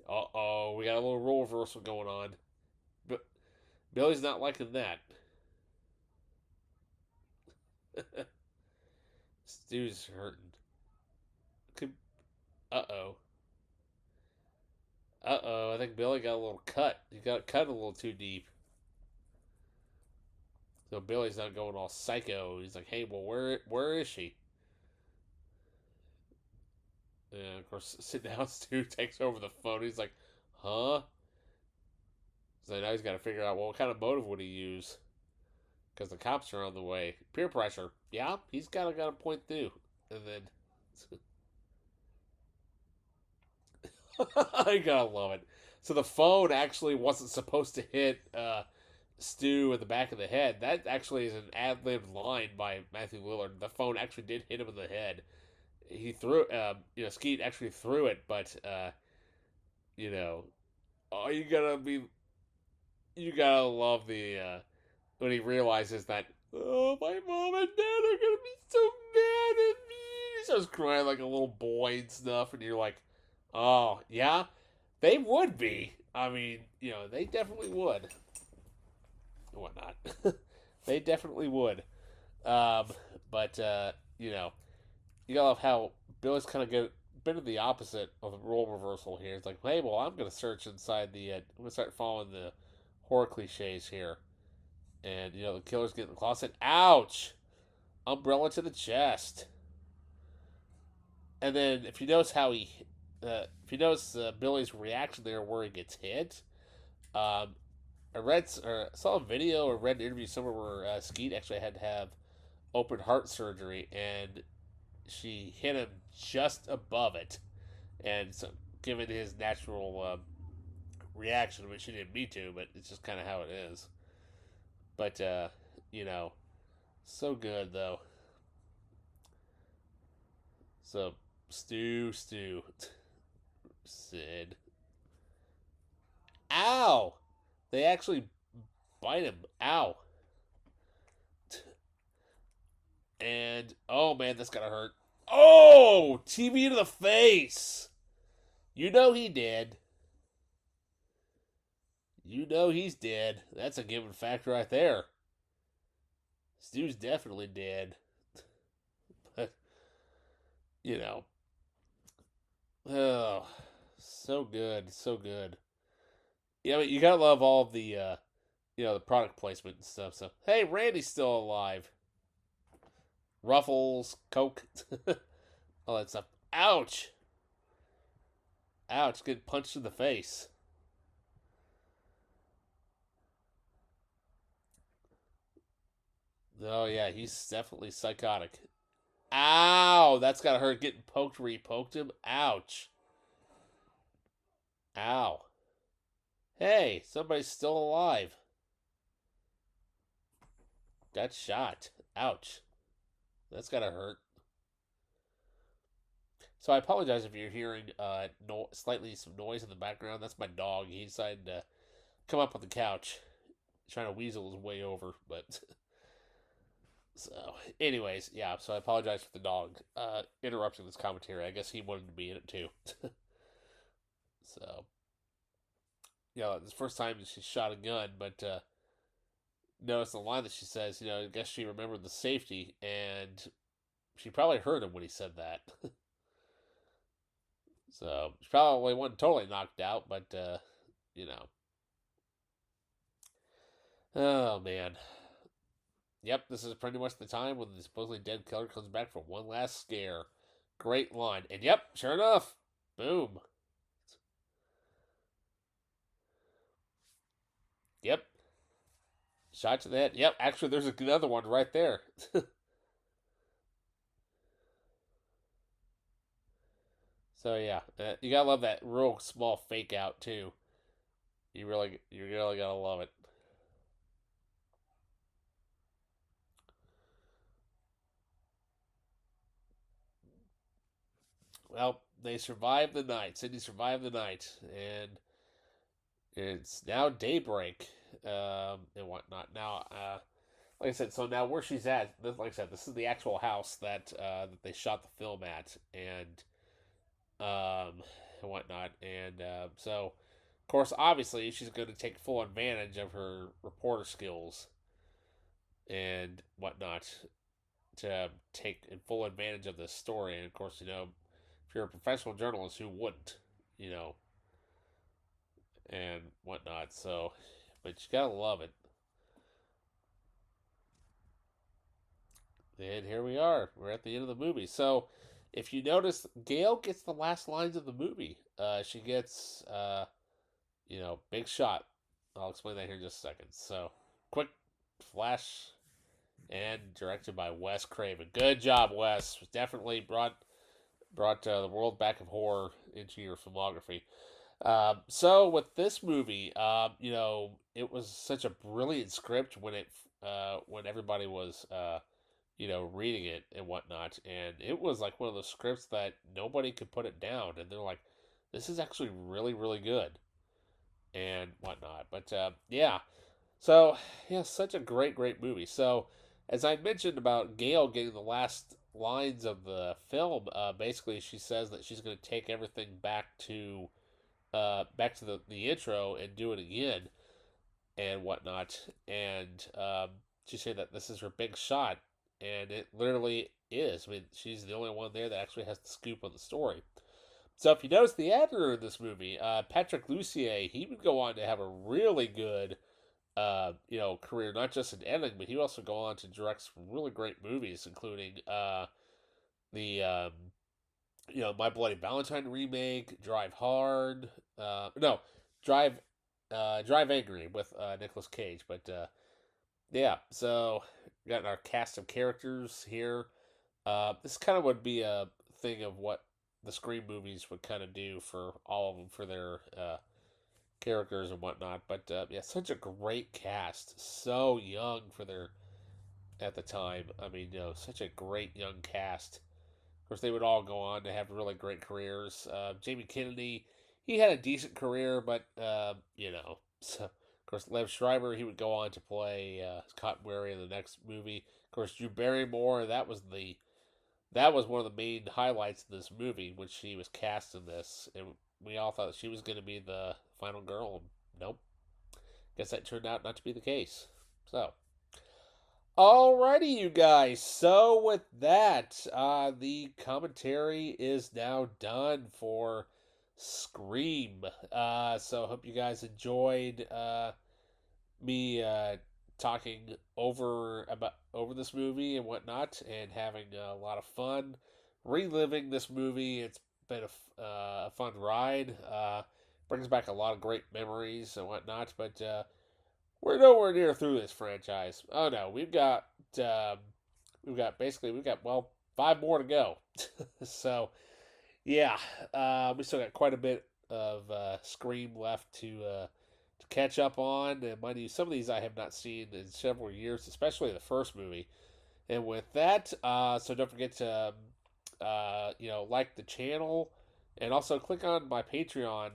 A: Uh oh, we got a little role reversal going on. But Billy's not liking that. Stu's hurting. Could, uh oh. Uh oh, I think Billy got a little cut. He got cut a little too deep. So Billy's not going all psycho. He's like, hey, well, where is she? And of course, sit down. Stu takes over the phone. He's like, huh? So now he's got to figure out, well, what kind of motive would he use? Because the cops are on the way. Peer pressure. Yeah, he's got a point too. And then I gotta love it. So the phone actually wasn't supposed to hit Stu in the back of the head. That actually is an ad libbed line by Matthew Lillard. The phone actually did hit him in the head. He threw, Skeet actually threw it, but you know, oh, you gotta love the when he realizes that, oh, my mom and dad are gonna be so mad at me. He starts crying like a little boy and stuff, and you're like, oh yeah, they would be. I mean, they definitely would. Whatnot, they definitely would. Um, but you gotta love how Billy's kind of been the opposite of the role reversal here. It's like, hey, well, I'm gonna search inside I'm gonna start following the horror cliches here. And, the killer's getting in the closet. Ouch! Umbrella to the chest. And then, if you notice Billy's reaction there where he gets hit, um, I saw a video or read an interview somewhere where Skeet actually had to have open heart surgery, and she hit him just above it. And so, given his natural reaction, which she didn't mean to, but it's just kind of how it is. But, you know, so good, though. So, Stu, Sid. Ow! They actually bite him. Ow. And, oh man, that's gonna hurt. Oh! TV to the face! You know he did. You know he's dead. That's a given fact right there. Stu's definitely dead. But, you know. Oh, so good. So good. Yeah, but you gotta love all of the, the product placement and stuff. So, hey, Randy's still alive. Ruffles, Coke, all that stuff. Ouch! Ouch, getting punched in the face. Oh, yeah, he's definitely psychotic. Ow! That's gotta hurt getting poked where he poked him. Ouch. Ow. Hey, somebody's still alive. Got shot. Ouch. That's gotta hurt. So I apologize if you're hearing slightly some noise in the background. That's my dog. He decided to come up on the couch, trying to weasel his way over. But so, anyways, yeah. So I apologize for the dog interrupting this commentary. I guess he wanted to be in it too. So, yeah, this first time she shot a gun, but notice the line that she says. I guess she remembered the safety, and she probably heard him when he said that. So she probably wasn't totally knocked out, but you know. Oh man. Yep, this is pretty much the time when the supposedly dead killer comes back for one last scare. Great line. And yep, sure enough, boom. Yep, shot to the head. Yep, actually, there's another one right there. So yeah, you gotta love that real small fake out too. You really gotta love it. Well, they survived the night. Sydney survived the night, and it's now daybreak, and whatnot. Now, like I said, so now where she's at, like I said, this is the actual house that they shot the film at, and whatnot. And so, of course, obviously, she's going to take full advantage of her reporter skills and whatnot to take full advantage of this story. And of course, if you're a professional journalist, who wouldn't, you know, and whatnot. So, but you gotta love it. And here we are. We're at the end of the movie. So, if you notice, Gail gets the last lines of the movie. She gets, big shot. I'll explain that here in just a second. So, quick flash and directed by Wes Craven. Good job, Wes. Definitely brought the world back of horror into your filmography. So with this movie, it was such a brilliant script when everybody was reading it and whatnot, and it was like one of those scripts that nobody could put it down, and they're like, "This is actually really, really good," and whatnot. But yeah, so yeah, such a great, great movie. So as I mentioned about Gail getting the last lines of the film, basically she says that she's going to take everything back to the intro and do it again and whatnot. And she said that this is her big shot, and it literally is. I mean, she's the only one there that actually has the scoop on the story. So if you notice the editor in this movie, Patrick Lussier, he would go on to have a really good, career, not just in editing, but he would also go on to direct some really great movies, including the My Bloody Valentine remake, Drive Hard, no, Drive, Drive Angry with Nicolas Cage. But yeah, so we got our cast of characters here. This kind of would be a thing of what the Scream movies would kind of do for all of them for their characters and whatnot. But yeah, such a great cast, so young for their at the time. I mean, such a great young cast. Of course, they would all go on to have really great careers. Jamie Kennedy, he had a decent career, but So, of course, Lev Schreiber, he would go on to play Scott Wary in the next movie. Of course, Drew Barrymore, that was one of the main highlights of this movie when she was cast in this, and we all thought she was going to be the final girl. Nope, guess that turned out not to be the case. So, alrighty, you guys. So with that, the commentary is now done for Scream. So I hope you guys enjoyed me talking over this movie and whatnot, and having a lot of fun reliving this movie. It's been a fun ride. Brings back a lot of great memories and whatnot, but we're nowhere near through this franchise. Oh no, um, we've got well 5 more to go. So yeah, we still got quite a bit of Scream left to catch up on. And mind you, some of these I have not seen in several years, especially the first movie. And with that, so don't forget to like the channel, and also click on my Patreon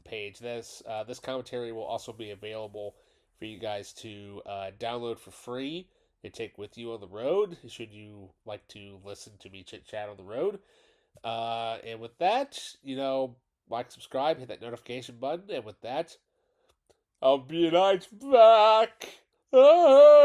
A: page. This commentary will also be available for you guys to download for free and take with you on the road, should you like to listen to me chit chat on the road. And with that, like, subscribe, hit that notification button, and with that, I'll be right back. Ah!